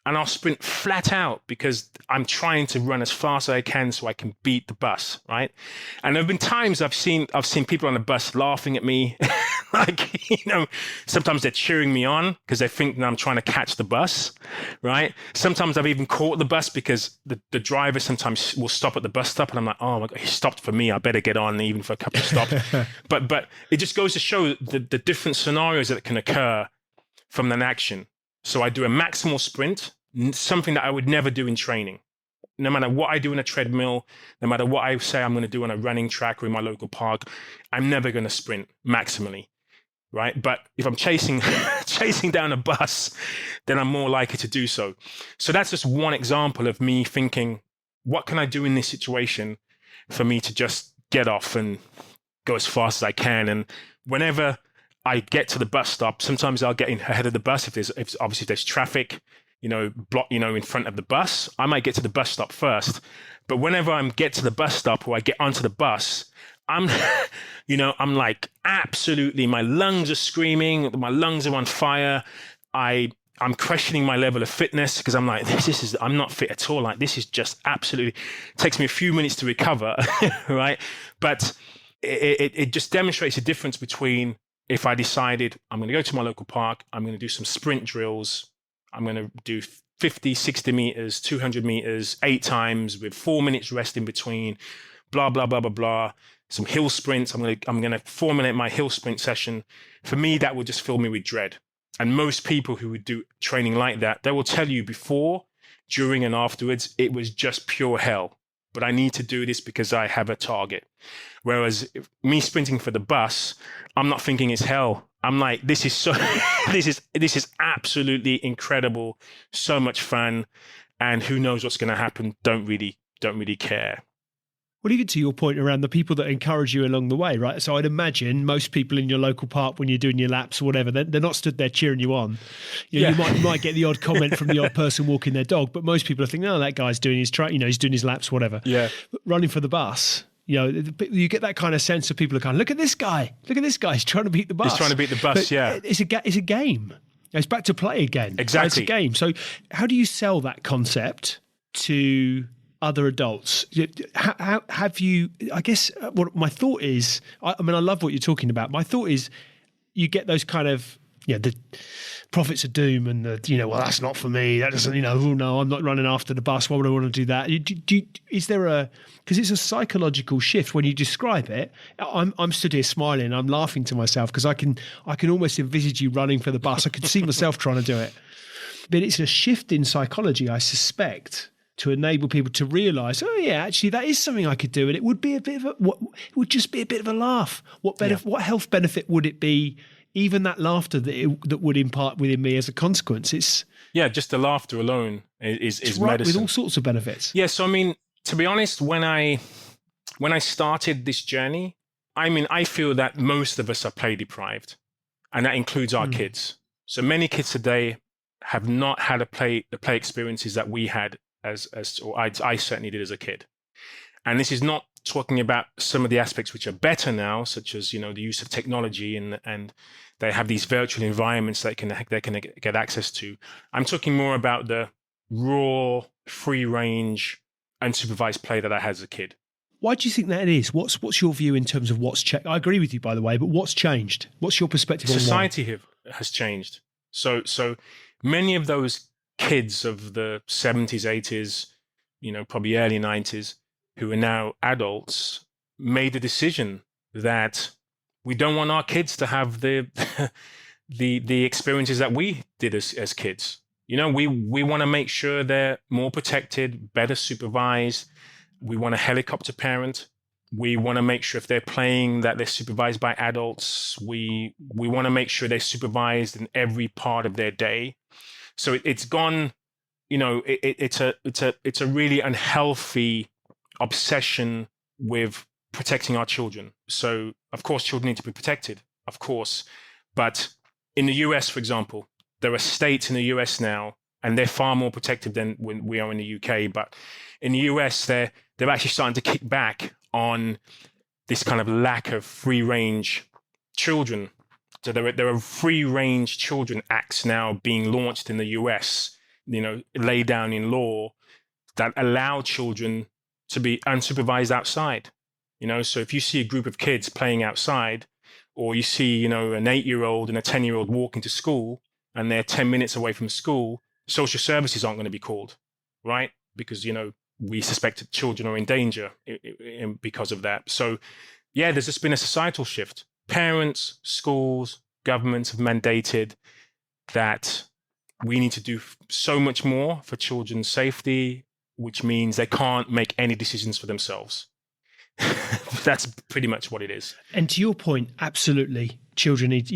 And I'll sprint flat out because I'm trying to run as fast as I can so I can beat the bus, right? And there have been times I've seen people on the bus laughing at me. Like, sometimes they're cheering me on because they think that I'm trying to catch the bus, right? Sometimes I've even caught the bus because the driver sometimes will stop at the bus stop and I'm like, oh my God, he stopped for me. I better get on even for a couple of stops. But it just goes to show the different scenarios that can occur from an action. So I do a maximal sprint, something that I would never do in training. No matter what I do in a treadmill, no matter what I say I'm going to do on a running track or in my local park, I'm never going to sprint maximally, right? But if I'm chasing down a bus, then I'm more likely to do so. So that's just one example of me thinking, what can I do in this situation for me to just get off and go as fast as I can? And whenever I get to the bus stop, sometimes I'll get in ahead of the bus if there's traffic, in front of the bus. I might get to the bus stop first. But whenever I get to the bus stop or I get onto the bus, I'm like absolutely, my lungs are screaming, my lungs are on fire. I'm questioning my level of fitness because I'm like, I'm not fit at all. Like, this is just absolutely, takes me a few minutes to recover, right? But it just demonstrates the difference between if I decided I'm going to go to my local park, I'm going to do some sprint drills, I'm going to do 50, 60 meters, 200 meters, 8 times with 4 minutes rest in between, blah, blah, blah, blah, blah. Some hill sprints. I'm going to formulate my hill sprint session. For me, that would just fill me with dread. And most people who would do training like that, they will tell you before, during, and afterwards, it was just pure hell. But I need to do this because I have a target. Whereas me sprinting for the bus, I'm not thinking it's hell. I'm like, this is absolutely incredible, so much fun, and who knows what's going to happen? Don't really care. Well, even to your point around the people that encourage you along the way, right? So I'd imagine most people in your local park, when you're doing your laps or whatever, they're not stood there cheering you on. You might get the odd comment from the odd person walking their dog, but most people are thinking, oh, that guy's doing his he's doing his laps, whatever. Yeah. But running for the bus, You know, you get that kind of sense of people are kind of, look at this guy, he's trying to beat the bus. He's trying to beat the bus, but yeah. It's a game. It's back to play again. Exactly. Right? It's a game. So how do you sell that concept to other adults? How have you, I guess what my thought is, I mean, I love what you're talking about. My thought is you get those kind of, the prophets of doom and well, that's not for me. That doesn't, oh no, I'm not running after the bus. Why would I want to do that? Is there because it's a psychological shift when you describe it. I'm stood here smiling. I'm laughing to myself because I can almost envisage you running for the bus. I could see myself trying to do it. But it's a shift in psychology, I suspect, to enable people to realise, oh yeah, actually that is something I could do, and it would be it would just be a bit of a laugh. What health benefit would it be? Even that laughter that would impart within me as a consequence, it's just the laughter alone is right, medicine with all sorts of benefits. Yeah, so I mean, to be honest, when I started this journey, I mean, I feel that most of us are play deprived, and that includes our kids. So many kids today have not had the play experiences that we had or I certainly did as a kid. And this is not talking about some of the aspects which are better now, such as, the use of technology and they have these virtual environments they can get access to. I'm talking more about the raw, free range, unsupervised play that I had as a kid. Why do you think that is? What's your view in terms of what's changed? I agree with you, by the way, but what's changed? What's your perspective on society has changed. So many of those kids of the 70s, 80s, probably early 90s, who are now adults, made a decision that we don't want our kids to have the experiences that we did as kids. We want to make sure they're more protected, better supervised. We want a helicopter parent. We want to make sure if they're playing that they're supervised by adults. We want to make sure they're supervised in every part of their day. So it's gone, it's a really unhealthy obsession with protecting our children. So, of course, children need to be protected, of course. But in the US, for example, there are states in the US now, and they're far more protected than when we are in the UK. But in the US, they're actually starting to kick back on this kind of lack of free-range children. So there are free-range children acts now being launched in the US, laid down in law that allow children to be unsupervised outside. So if you see a group of kids playing outside, or you see, an 8-year-old and a 10-year-old walking to school, and they're 10 minutes away from school, social services aren't going to be called, right? Because, we suspect that children are in danger because of that. So, yeah, there's just been a societal shift. Parents, schools, governments have mandated that we need to do so much more for children's safety, which means they can't make any decisions for themselves. That's pretty much what it is. And to your point, absolutely, children need.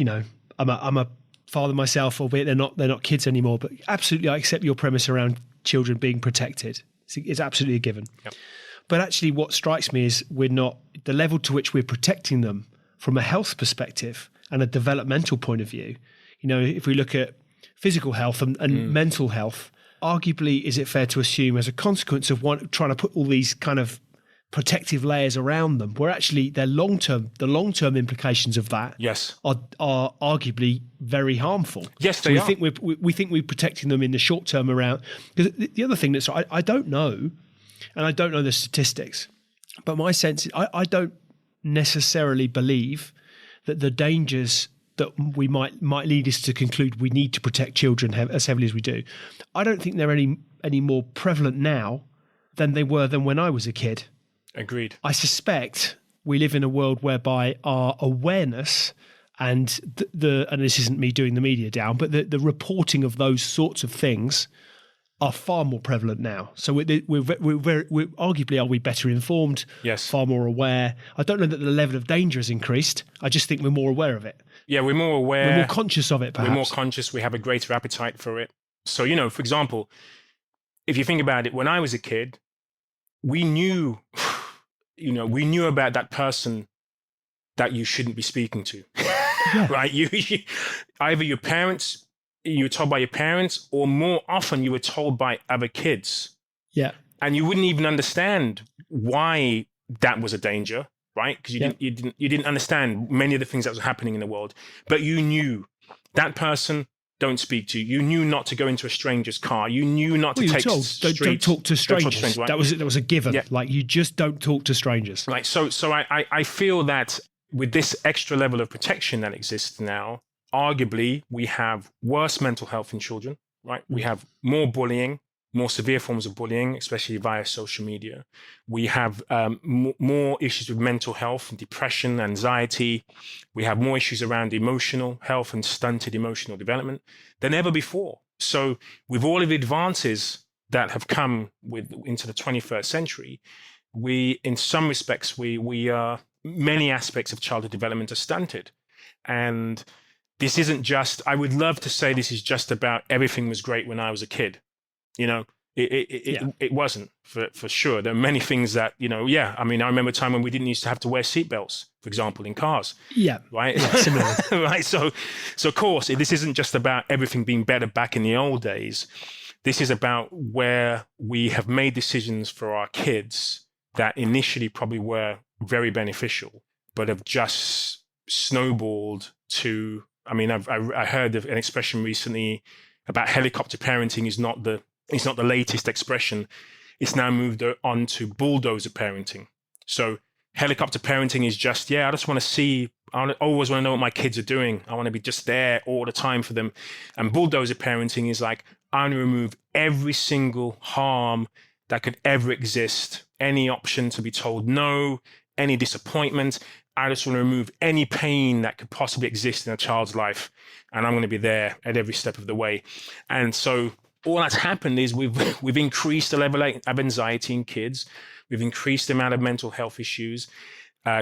I'm a father myself, albeit they're not kids anymore. But absolutely, I accept your premise around children being protected. It's absolutely a given. Yep. But actually, what strikes me is we're not the level to which we're protecting them from a health perspective and a developmental point of view. If we look at physical health and mental health, arguably, is it fair to assume as a consequence of trying to put all these kind of protective layers around them, where actually the long-term implications of that are arguably very harmful. Yes, they are. We think we're protecting them in the short term around, because the other thing that's I don't know, and I don't know the statistics, but my sense is I don't necessarily believe that the dangers that we might lead us to conclude we need to protect children as heavily as we do, I don't think they're any more prevalent now than they were when I was a kid. Agreed. I suspect we live in a world whereby our awareness and and this isn't me doing the media down, but the reporting of those sorts of things are far more prevalent now. So we're arguably, are we better informed? Yes. Far more aware. I don't know that the level of danger has increased. I just think we're more aware of it. Yeah, we're more aware. We're more conscious of it, perhaps. We're more conscious. We have a greater appetite for it. So, for example, if you think about it, when I was a kid, we knew about that person that you shouldn't be speaking to, right? You either you were told by your parents, or more often you were told by other kids. Yeah. And you wouldn't even understand why that was a danger, right? Because you didn't understand many of the things that was happening in the world, but you knew that person don't speak to you. You knew not to go into a stranger's car. You knew not to take don't talk to strangers. Right? That was a given. Yeah. Like, you just don't talk to strangers. Right. So I feel that with this extra level of protection that exists now, arguably we have worse mental health in children, right? We have more bullying, more severe forms of bullying, especially via social media. We have more issues with mental health and depression, anxiety. We have more issues around emotional health and stunted emotional development than ever before. So with all of the advances that have come into the 21st century, in some respects, many aspects of childhood development are stunted. And this isn't just, I would love to say this is just about everything was great when I was a kid. It wasn't for sure. There are many things that, I mean, I remember a time when we didn't used to have to wear seatbelts, for example, in cars. Yeah. Right. Yeah, similarly. Right. So of course, this isn't just about everything being better back in the old days. This is about where we have made decisions for our kids that initially probably were very beneficial, but have just snowballed to, I mean, I heard of an expression recently about helicopter parenting is not the latest expression. It's now moved on to bulldozer parenting. So helicopter parenting is just, I just want to see, I always want to know what my kids are doing. I want to be just there all the time for them. And bulldozer parenting is like, I want to remove every single harm that could ever exist, any option to be told no, any disappointment. I just want to remove any pain that could possibly exist in a child's life. And I'm going to be there at every step of the way. And so all that's happened is we've increased the level of anxiety in kids. We've increased the amount of mental health issues.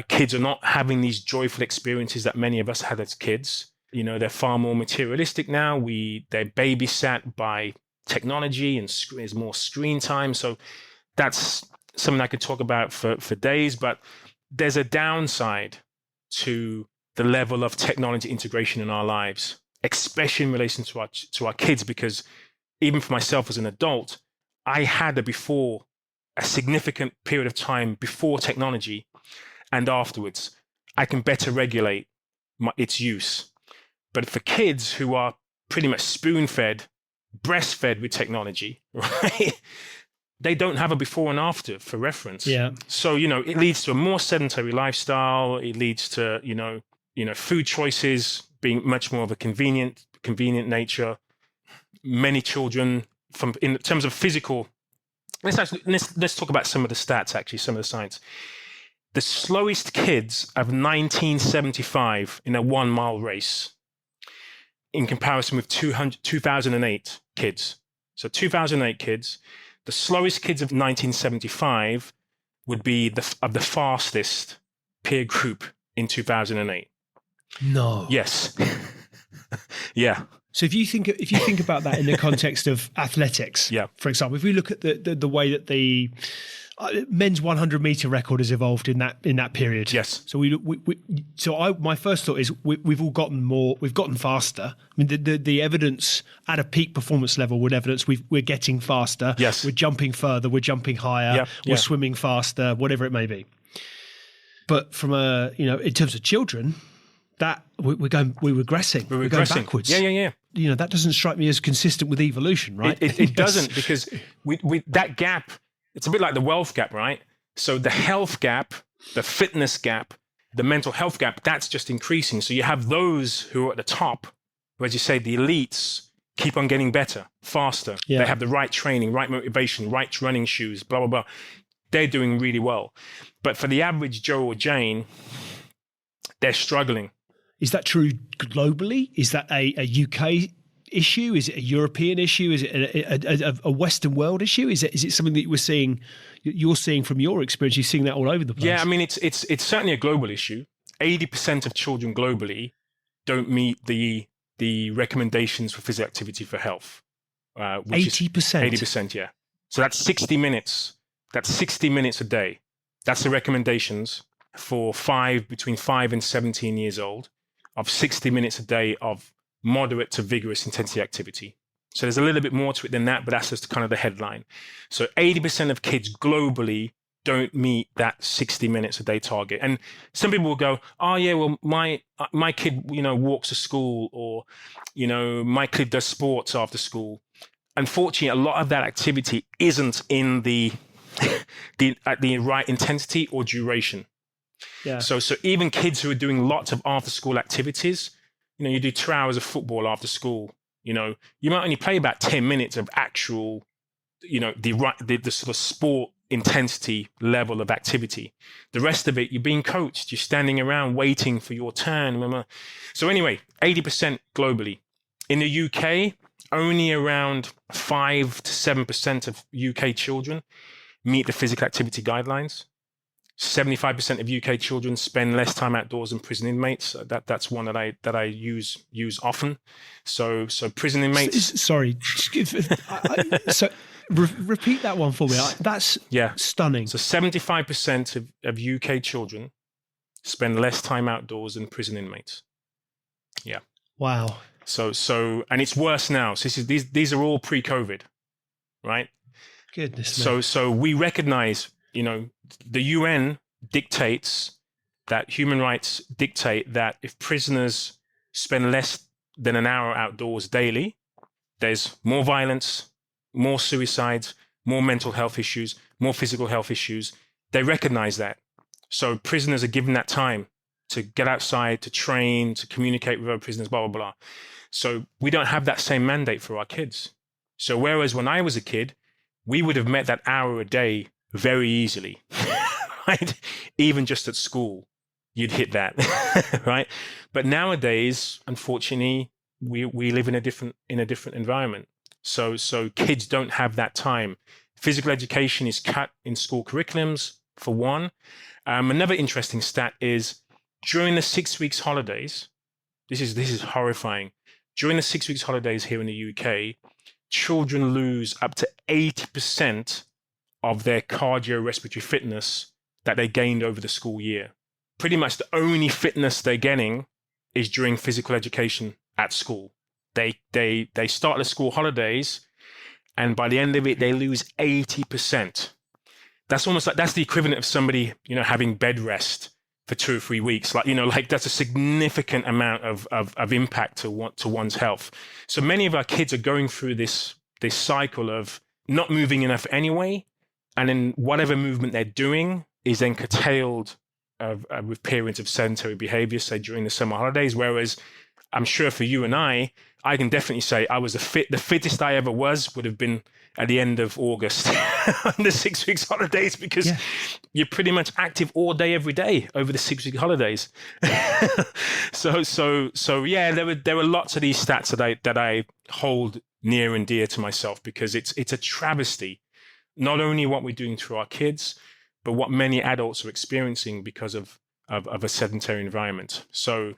Kids are not having these joyful experiences that many of us had as kids. They're far more materialistic now. They're babysat by technology and there's more screen time. So that's something I could talk about for days, but there's a downside to the level of technology integration in our lives, especially in relation to our kids, because even for myself as an adult, I had a significant period of time before technology and afterwards. I can better regulate its use. But for kids who are pretty much spoon-fed, breastfed with technology, right? They don't have a before and after for reference. Yeah. So, it leads to a more sedentary lifestyle. It leads to, food choices being much more of a convenient nature. Many children, in terms of physical, let's talk about some of the stats, actually, some of the science. The slowest kids of 1975 in a 1 mile race in comparison with 2008 kids. So 2008 kids, the slowest kids of 1975 would be the fastest peer group in 2008. No. Yes. Yeah. So if you think about that in the context of athletics, for example, if we look at the way that the men's 100-meter record has evolved in that period. Yes. So my first thought is we've all gotten more. We've gotten faster. I mean, the evidence at a peak performance level would evidence we're getting faster. Yes. We're jumping further. We're jumping higher. We're swimming faster. Whatever it may be. But from in terms of children, that we're regressing. We're going backwards. Yeah. That doesn't strike me as consistent with evolution, right? It doesn't, because we that gap. It's a bit like the wealth gap, right? So the health gap, the fitness gap, the mental health gap, that's just increasing. So you have those who are at the top, who, as you say, the elites, keep on getting better, faster. Yeah. They have the right training, right motivation, right running shoes, blah, blah, blah. They're doing really well. But for the average Joe or Jane, they're struggling. Is that true globally? Is that a UK issue? Is it a European issue? Is it a Western world issue? Is it something that you're seeing from your experience? You're seeing that all over the place. Yeah, I mean, it's certainly a global issue. 80% of children globally don't meet the recommendations for physical activity for health. 80%? 80%, yeah. So that's 60 minutes. That's 60 minutes a day. That's the recommendations for between 5 and 17 years old, of 60 minutes a day of moderate to vigorous intensity activity. So there's a little bit more to it than that, but that's just kind of the headline. So 80% of kids globally don't meet that 60 minutes a day target. And some people will go, oh yeah, well, my kid, walks to school, or, my kid does sports after school. Unfortunately, a lot of that activity isn't in at the right intensity or duration. Yeah. So even kids who are doing lots of after school activities, you do 2 hours of football after school, you might only play about 10 minutes of actual, the sort of sport intensity level of activity. The rest of it, you're being coached, you're standing around waiting for your turn. So anyway, 80% globally. In the UK, only around 5 to 7% of UK children meet the physical activity guidelines. 75% of UK children spend less time outdoors than prison inmates. That's one that I use often. So prison inmates. Sorry, repeat that one for me. That's stunning. So 75% of UK children spend less time outdoors than prison inmates. Yeah. Wow. So and it's worse now. So these are all pre-COVID, right? Goodness me. So we recognize, the UN dictates that human rights dictate that if prisoners spend less than an hour outdoors daily, there's more violence, more suicides, more mental health issues, more physical health issues. They recognize that. So prisoners are given that time to get outside, to train, to communicate with other prisoners, blah, blah, blah. So we don't have that same mandate for our kids. So whereas when I was a kid, we would have met that hour a day very easily, right? Even just at school, you'd hit that, right? But nowadays, unfortunately, we live in a different environment. So kids don't have that time. Physical education is cut in school curriculums, for one. Another interesting stat is during the 6 weeks holidays, this is horrifying. During the 6 weeks holidays here in the UK, children lose up to 80% of their cardiorespiratory fitness that they gained over the school year. Pretty much the only fitness they're getting is during physical education at school. They start the school holidays, and by the end of it, they lose 80%. That's almost like that's the equivalent of somebody, having bed rest for 2 or 3 weeks. Like that's a significant amount of impact to one's health. So many of our kids are going through this cycle of not moving enough anyway, and then whatever movement they're doing is then curtailed with periods of sedentary behavior, say during the summer holidays. Whereas I'm sure for you and I can definitely say I was the fittest I ever was would have been at the end of August on the 6 weeks holidays, because you're pretty much active all day, every day over the 6 week holidays. So yeah, there were lots of these stats that I hold near and dear to myself, because it's a travesty, not only what we're doing to our kids, but what many adults are experiencing because of a sedentary environment. So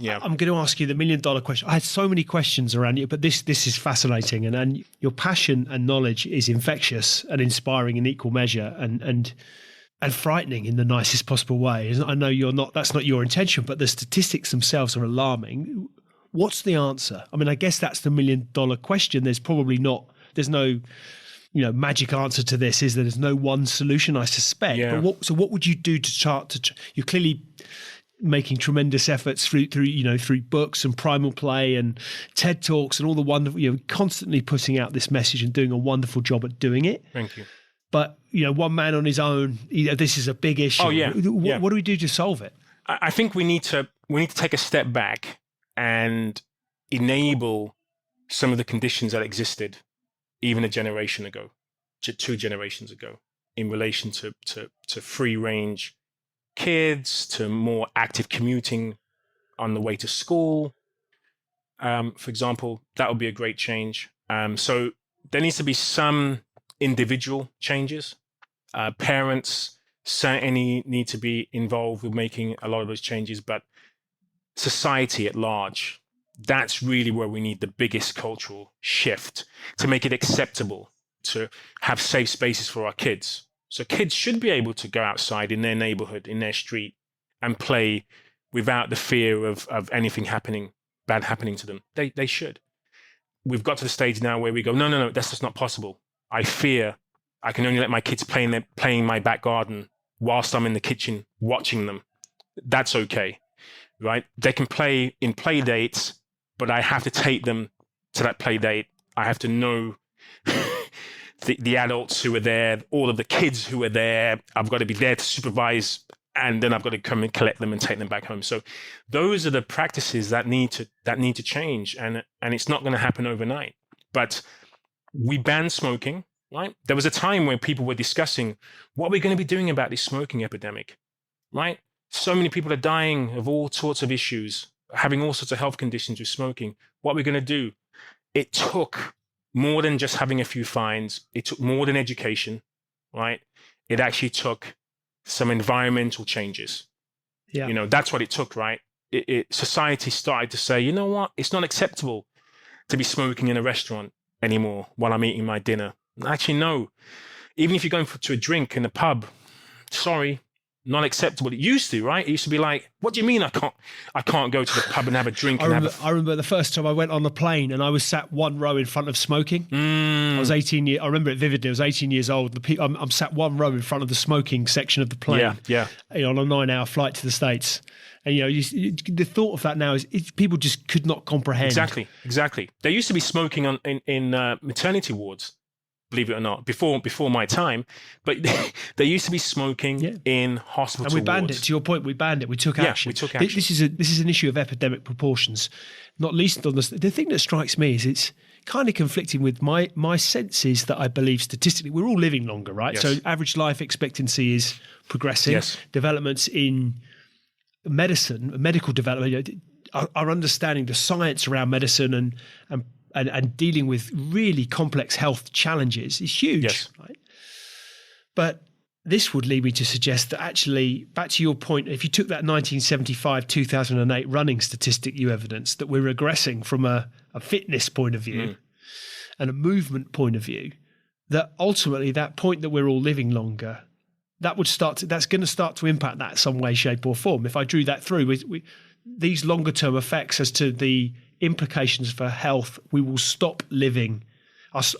yeah, I'm going to ask you the $1 million question. I had so many questions around you, but this is fascinating, and your passion and knowledge is infectious and inspiring in equal measure, and frightening in the nicest possible way. I know that's not your intention, but the statistics themselves are alarming. What's the answer? I mean, I guess that's the $1 million question. There's no magic answer to this, is that there's no one solution, I suspect. Yeah. But what would you do you're clearly making tremendous efforts through books and Primal Play and TED Talks and all the wonderful, constantly putting out this message and doing a wonderful job at doing it. Thank you. But, one man on his own, this is a big issue. Oh, yeah. What do we do to solve it? I think we need to take a step back and enable some of the conditions that existed even a generation ago, 2 generations ago, in relation to free range kids, to more active commuting on the way to school. For example, that would be a great change. So there needs to be some individual changes. Parents certainly need to be involved with making a lot of those changes, but society at large, that's really where we need the biggest cultural shift to make it acceptable to have safe spaces for our kids. So kids should be able to go outside in their neighborhood, in their street, and play without the fear of anything bad happening to them. They should. We've got to the stage now where we go, no, that's just not possible. I fear I can only let my kids play in my back garden whilst I'm in the kitchen watching them. That's okay, right? They can play in play dates, but I have to take them to that play date. I have to know the adults who are there, all of the kids who are there. I've got to be there to supervise, and then I've got to come and collect them and take them back home. So those are the practices that need to change, and it's not going to happen overnight. But we banned smoking, right? There was a time when people were discussing what we're going to be doing about this smoking epidemic, right? So many people are dying of all sorts of issues, having all sorts of health conditions with smoking. What we're going to do? It took more than just having a few fines. It took more than education, right? It actually took some environmental changes. Yeah. You know, that's what it took, right? Society started to say, you know what? It's not acceptable to be smoking in a restaurant anymore while I'm eating my dinner. Actually, no. Even if you're going to a drink in a pub, sorry, not acceptable. It used to, right? It used to be like, what do you mean I can't go to the pub and have a drink? I remember the first time I went on the plane and I was sat one row in front of smoking. I was 18 years. I remember it vividly. I was 18 years old. I'm sat one row in front of the smoking section of the plane. Yeah. You know, on a 9-hour flight to the States. And, you know, the thought of that now is people just could not comprehend. Exactly. There used to be smoking in maternity wards, believe it or not, before my time. But there used to be smoking in hospital wards. And we banned it. To your point, we banned it. We took action. We took action. This is an issue of epidemic proportions, not least on the thing that strikes me is it's kind of conflicting with my senses that I believe statistically we're all living longer, right? Yes. So average life expectancy is progressing. Yes. Developments in medicine, medical development, our understanding the science around medicine and dealing with really complex health challenges is huge, yes. right? But this would lead me to suggest that actually, back to your point, if you took that 1975-2008 running statistic you evidenced, that we're regressing from a fitness point of view and a movement point of view, that ultimately that point that we're all living longer, that's going to start to impact that some way, shape or form. If I drew that through, these longer term effects as to the implications for health, we will stop living.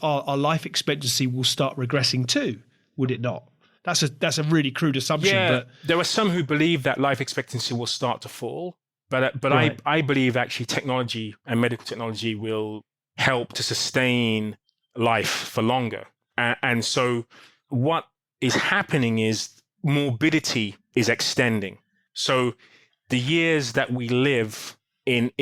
Our life expectancy will start regressing too, would it not? That's a really crude assumption. Yeah, but there are some who believe that life expectancy will start to fall, but Right. I believe actually technology and medical technology will help to sustain life for longer. And so what is happening is morbidity is extending. So the years that we live in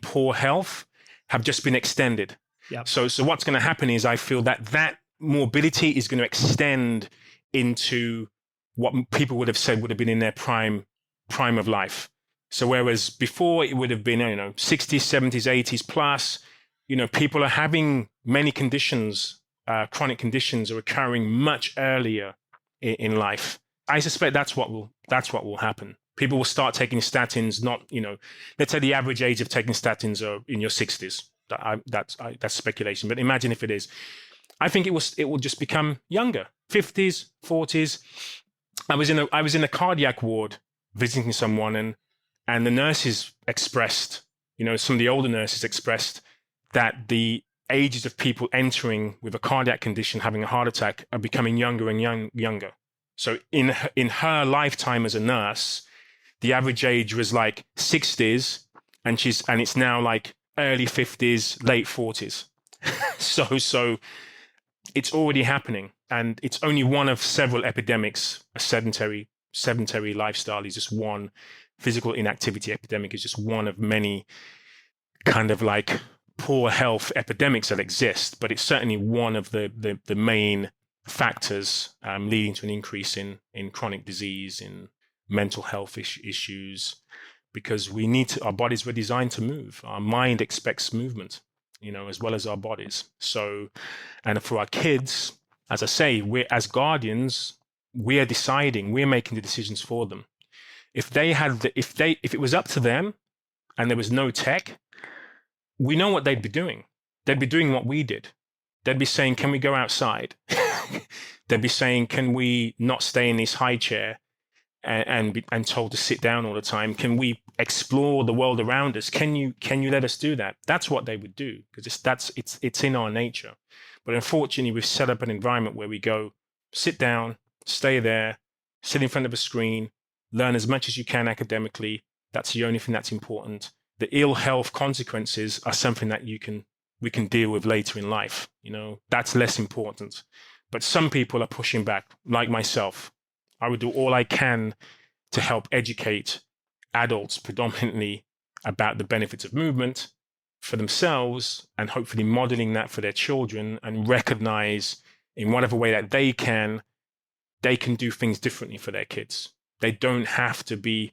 poor health have just been extended. Yep. So what's going to happen is I feel that morbidity is going to extend into what people would have said would have been in their prime of life. So whereas before it would have been, 60s, 70s, 80s plus, people are having many conditions, chronic conditions are occurring much earlier in life. I suspect that's what will happen. People will start taking statins, let's say the average age of taking statins are in your 60s. That's speculation, but imagine if it is. I think it will just become younger, 50s, 40s. I was in a cardiac ward visiting someone, and the nurses expressed, some of the older nurses expressed that the ages of people entering with a cardiac condition, having a heart attack, are becoming younger and younger. So in her lifetime as a nurse, the average age was like 60s, and it's now like early 50s, late 40s. So it's already happening, and it's only one of several epidemics. A sedentary lifestyle is just one. Physical inactivity epidemic is just one of many kind of like poor health epidemics that exist, but it's certainly one of the main factors leading to an increase in chronic disease, in mental health issues, because our bodies were designed to move. Our mind expects movement, as well as our bodies. So, and for our kids, as I say, as guardians, we're making the decisions for them. If it was up to them and there was no tech, we know what they'd be doing. They'd be doing what we did. They'd be saying, can we go outside? They'd be saying, can we not stay in this high chair? and told to sit down all the time? Can we explore the world around us? Can you let us do that? That's what they would do, because it's in our nature. But unfortunately, we've set up an environment where we go, sit down, stay there, sit in front of a screen, learn as much as you can academically. That's the only thing that's important. The ill health consequences are something that we can deal with later in life. That's less important. But some people are pushing back, like myself. I would do all I can to help educate adults predominantly about the benefits of movement for themselves, and hopefully modeling that for their children, and recognize in whatever way that they can do things differently for their kids. They don't have to be,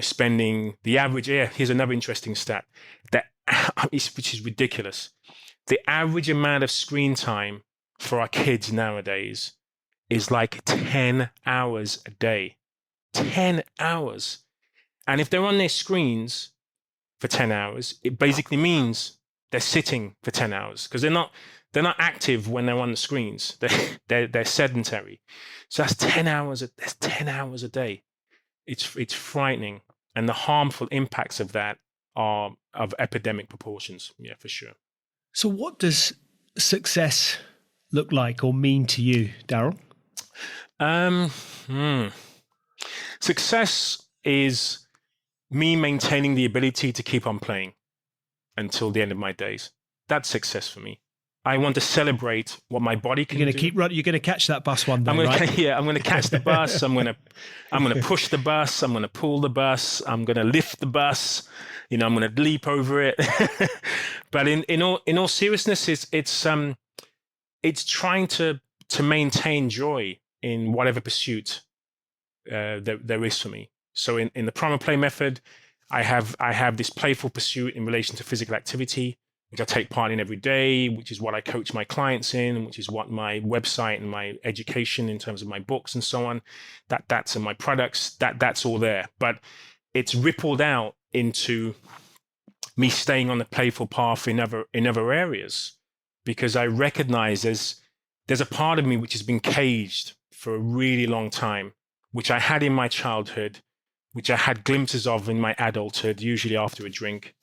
spending the average. Here's another interesting stat which is ridiculous. The average amount of screen time for our kids nowadays is like 10 hours a day. 10 hours. And if they're on their screens for 10 hours, it basically means they're sitting for 10 hours, because they're not active when they're on the screens. They're sedentary. So that's 10 hours. That's 10 hours a day. It's frightening. And the harmful impacts of that are of epidemic proportions. Yeah, for sure. So what does success look like or mean to you, Darryl? Success is me maintaining the ability to keep on playing until the end of my days. That's success for me. I want to celebrate what my body can do. You're going to keep running. You're going to catch that bus one day, right? Yeah, I'm going to catch the bus. I'm going to push the bus. I'm going to pull the bus. I'm going to lift the bus. I'm going to leap over it. But in all seriousness, it's trying to maintain joy in whatever pursuit there is for me. So in the Primal Play method, I have this playful pursuit in relation to physical activity, which I take part in every day, which is what I coach my clients in, which is what my website and my education in terms of my books and so on, that's in my products, that's all there. But it's rippled out into me staying on the playful path in other areas, because I recognize there's a part of me which has been caged for a really long time, which I had in my childhood, which I had glimpses of in my adulthood, usually after a drink,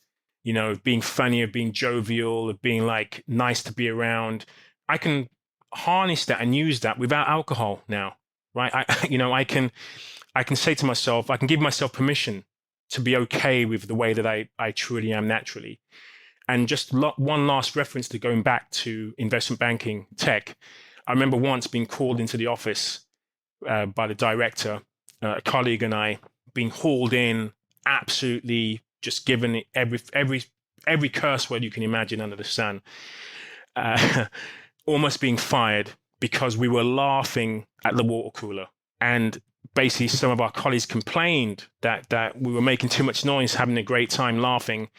of being funny, of being jovial, of being like nice to be around. I can harness that and use that without alcohol now, right? I can say to myself, I can give myself permission to be okay with the way that I truly am naturally. And just one last reference to going back to investment banking tech. I remember once being called into the office by the director, a colleague and I, being hauled in, absolutely just given it every curse word you can imagine under the sun, almost being fired because we were laughing at the water cooler. And basically some of our colleagues complained that we were making too much noise, having a great time laughing,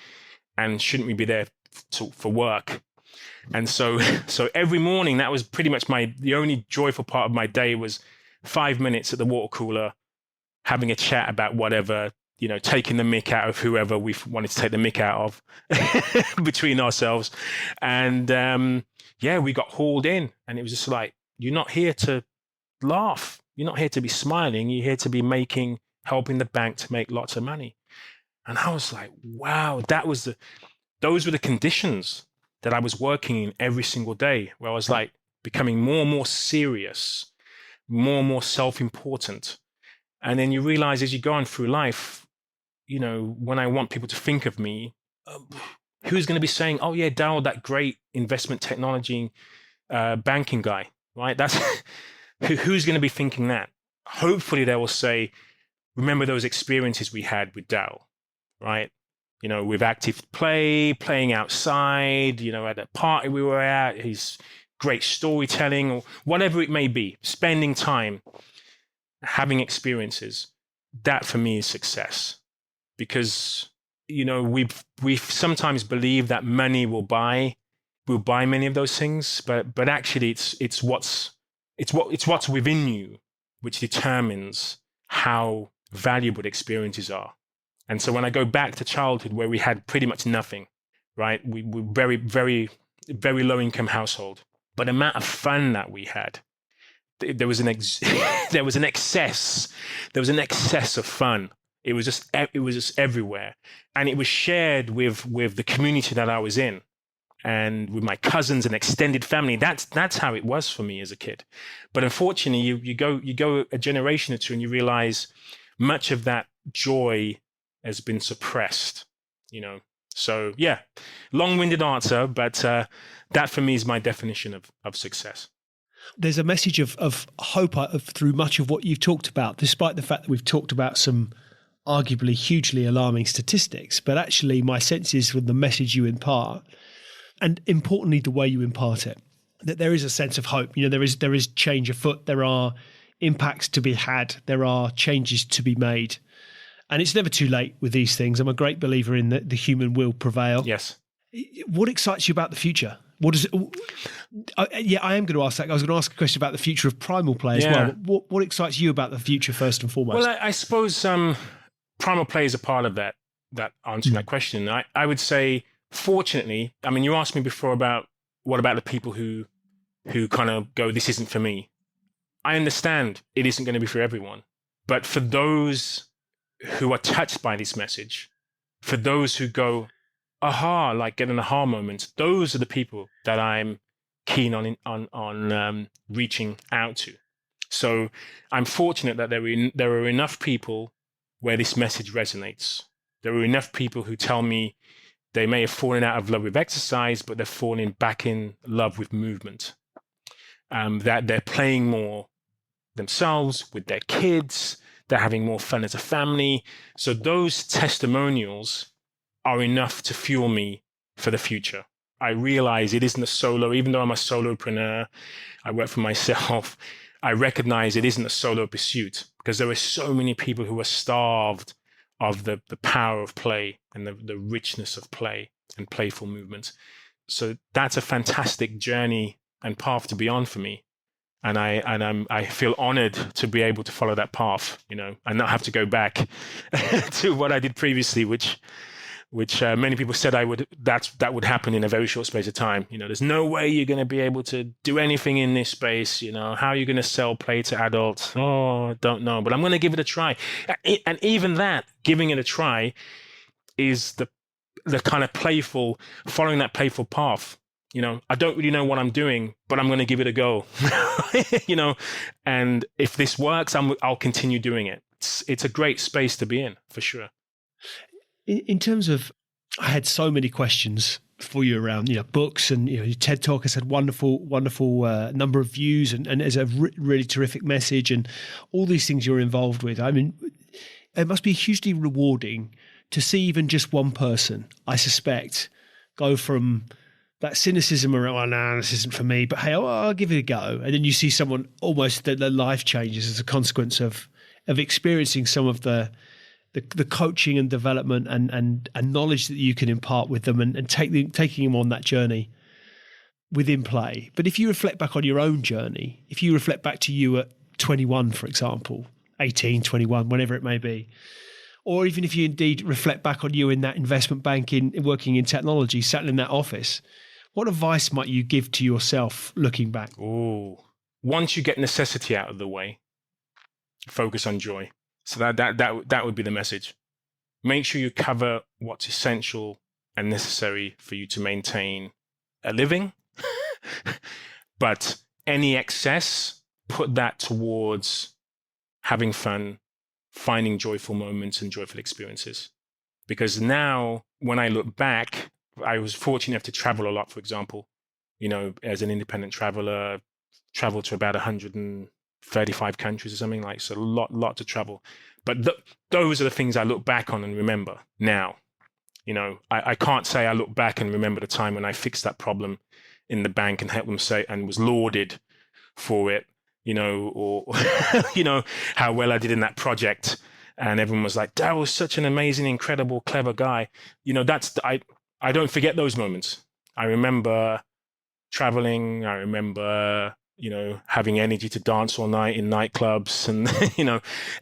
and shouldn't we be there for work? And so every morning, that was pretty much the only joyful part of my day, was 5 minutes at the water cooler, having a chat about whatever, taking the mick out of whoever we wanted to take the mick out of between ourselves. And we got hauled in, and it was just like, you're not here to laugh. You're not here to be smiling. You're here to be helping the bank to make lots of money. And I was like, wow, those were the conditions that I was working in every single day, where I was like becoming more and more serious, more and more self-important. And then you realize as you go on through life, when I want people to think of me, who's going to be saying, oh yeah, Darryl, that great investment technology banking guy, right? That's who's going to be thinking that? Hopefully they will say, remember those experiences we had with Darryl, right? With active play, playing outside, at a party we were at, his great storytelling, or whatever it may be, spending time, having experiences. That for me is success. Because, we've sometimes believed that money will buy many of those things, but actually it's what's within you which determines how valuable experiences are. And so when I go back to childhood, where we had pretty much nothing, right? We were very, very, very low income household, but the amount of fun that we had, there was an there was an excess of fun. It was just everywhere, and it was shared with the community that I was in, and with my cousins and extended family. That's how it was for me as a kid. But unfortunately, you go a generation or two, and you realize much of that joy has been suppressed. So yeah, long-winded answer, but that for me is my definition of success. There's a message of hope through much of what you've talked about, despite the fact that we've talked about some arguably hugely alarming statistics. But actually, my sense is from the message you impart, and importantly, the way you impart it, that there is a sense of hope. There is change afoot. There are impacts to be had. There are changes to be made. And it's never too late with these things. I'm a great believer in the human will prevail. Yes. What excites you about the future? What is it? I am going to ask that. I was going to ask a question about the future of Primal Play as well. What excites you about the future first and foremost? Well, I suppose Primal Play is a part of that answering that question. I would say, fortunately, I mean, you asked me before about what about the people who kind of go, this isn't for me. I understand it isn't going to be for everyone. But for those who are touched by this message, for those who go, aha, like get an aha moment, those are the people that I'm keen on reaching out to. So I'm fortunate that there are enough people where this message resonates. There are enough people who tell me they may have fallen out of love with exercise, but they're falling back in love with movement. That they're playing more themselves with their kids. They're having more fun as a family. So those testimonials are enough to fuel me for the future. I realize it isn't a solo, even though I'm a solopreneur, I work for myself. I recognize it isn't a solo pursuit because there are so many people who are starved of the power of play and the richness of play and playful movement. So that's a fantastic journey and path to be on for me. And I feel honored to be able to follow that path, and not have to go back to what I did previously, which many people said that would happen in a very short space of time. There's no way you're going to be able to do anything in this space. How are you going to sell play to adults? Oh, I don't know, but I'm going to give it a try. And even that, giving it a try, is the kind of playful, following that playful path. I don't really know what I'm doing, but I'm going to give it a go. And if this works, I'll continue doing it. It's a great space to be in, for sure. In terms of, I had so many questions for you around, books and, your TED Talk has had wonderful number of views and there's a really terrific message and all these things you're involved with. I mean, it must be hugely rewarding to see even just one person, I suspect, go from that cynicism around, oh, no, this isn't for me, but hey, I'll give it a go. And then you see someone almost their life changes as a consequence of experiencing some of the coaching and development and knowledge that you can impart with them and taking them on that journey within play. But if you reflect back on your own journey, if you reflect back to you at 21, for example, 18, 21, whenever it may be, or even if you indeed reflect back on you in that investment bank in working in technology, sat in that office, what advice might you give to yourself looking back? Oh, once you get necessity out of the way, focus on joy. So that would be the message. Make sure you cover what's essential and necessary for you to maintain a living. But any excess, put that towards having fun, finding joyful moments and joyful experiences. Because now, when I look back, I was fortunate enough to travel a lot, for example. As an independent traveler, traveled to about 135 countries or something like, so a lot to travel. But those are the things I look back on and remember now. I can't say I look back and remember the time when I fixed that problem in the bank and helped them say and was lauded for it, or how well I did in that project. And everyone was like, Darryl was such an amazing, incredible, clever guy. I don't forget those moments. I remember traveling. I remember, having energy to dance all night in nightclubs. And,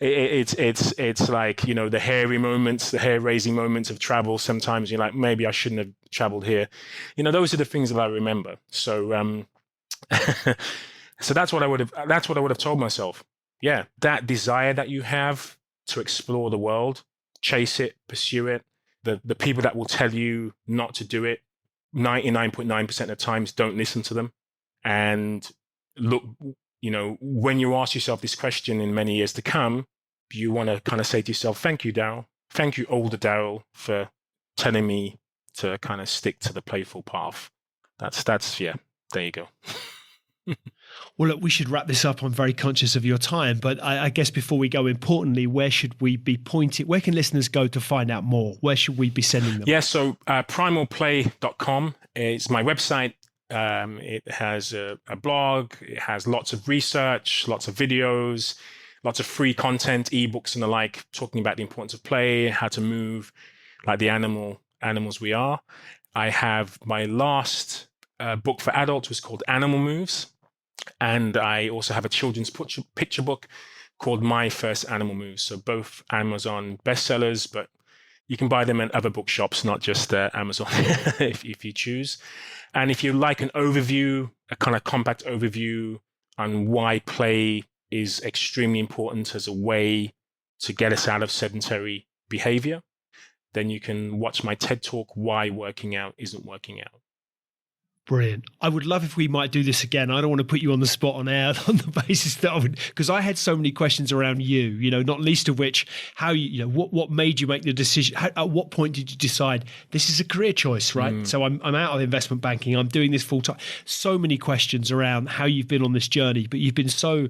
it's like, the hairy moments, the hair raising moments of travel. Sometimes you're like, maybe I shouldn't have traveled here. Those are the things that I remember. So, So that's what I would have told myself. Yeah, that desire that you have to explore the world, chase it, pursue it. The people that will tell you not to do it, 99.9% of times, don't listen to them. And look, when you ask yourself this question in many years to come, you want to kind of say to yourself, thank you, Darryl. Thank you, older Darryl, for telling me to kind of stick to the playful path. That's yeah, there you go. Well, look, we should wrap this up. I'm very conscious of your time, but I guess before we go, importantly, where should we be pointing? Where can listeners go to find out more? Where should we be sending them? Yeah, so primalplay.com is my website. It has a blog. It has lots of research, lots of videos, lots of free content, ebooks and the like, talking about the importance of play, how to move like the animals we are. I have my last book for adults was called Animal Moves. And I also have a children's picture book called My First Animal Moves. So both Amazon bestsellers, but you can buy them in other bookshops, not just Amazon, if you choose. And if you like an overview, a kind of compact overview on why play is extremely important as a way to get us out of sedentary behavior, then you can watch my TED Talk, Why Working Out Isn't Working Out. Brilliant. I would love if we might do this again. I don't want to put you on the spot on air on the basis that I would, because I had so many questions around you, not least of which, how what made you make the decision? At what point did you decide this is a career choice, right? So I'm out of investment banking. I'm doing this full time. So many questions around how you've been on this journey, but you've been so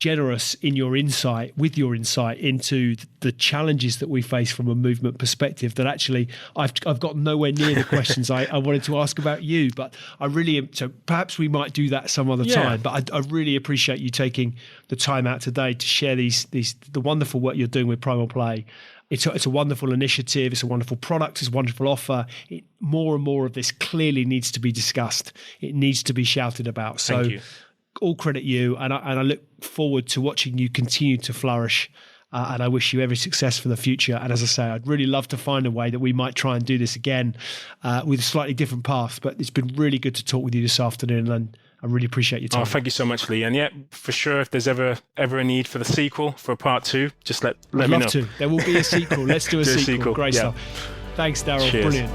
generous in your insight into the challenges that we face from a movement perspective that actually I've got nowhere near the questions I wanted to ask about you, but I really am. So perhaps we might do that some other time, but I really appreciate you taking the time out today to share the wonderful work you're doing with Primal Play. It's a wonderful initiative. It's a wonderful product. It's a wonderful offer. More and more of this clearly needs to be discussed. It needs to be shouted about. So thank you. All credit you, and I look forward to watching you continue to flourish, and I wish you every success for the future. And as I say, I'd really love to find a way that we might try and do this again with a slightly different path, but it's been really good to talk with you this afternoon, and I really appreciate your time. Oh, thank you so much, Lee. And yeah, for sure, if there's ever a need for the sequel, for a part 2, just let me know. I'd love to. There will be a sequel. Let's do a sequel. Great stuff. Thanks, Darryl. Cheers. Brilliant.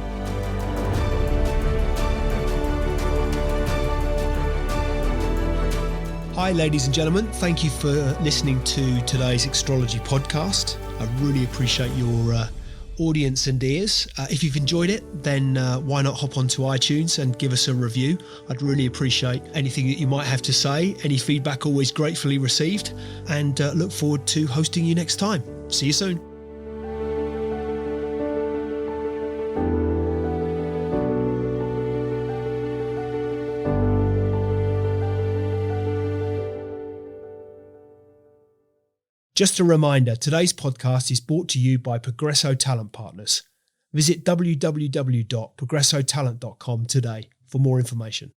Hi, ladies and gentlemen. Thank you for listening to today's Extrology podcast. I really appreciate your audience and ears. If you've enjoyed it, then why not hop onto iTunes and give us a review? I'd really appreciate anything that you might have to say. Any feedback always gratefully received, and look forward to hosting you next time. See you soon. Just a reminder, today's podcast is brought to you by Progresso Talent Partners. Visit www.progressotalent.com today for more information.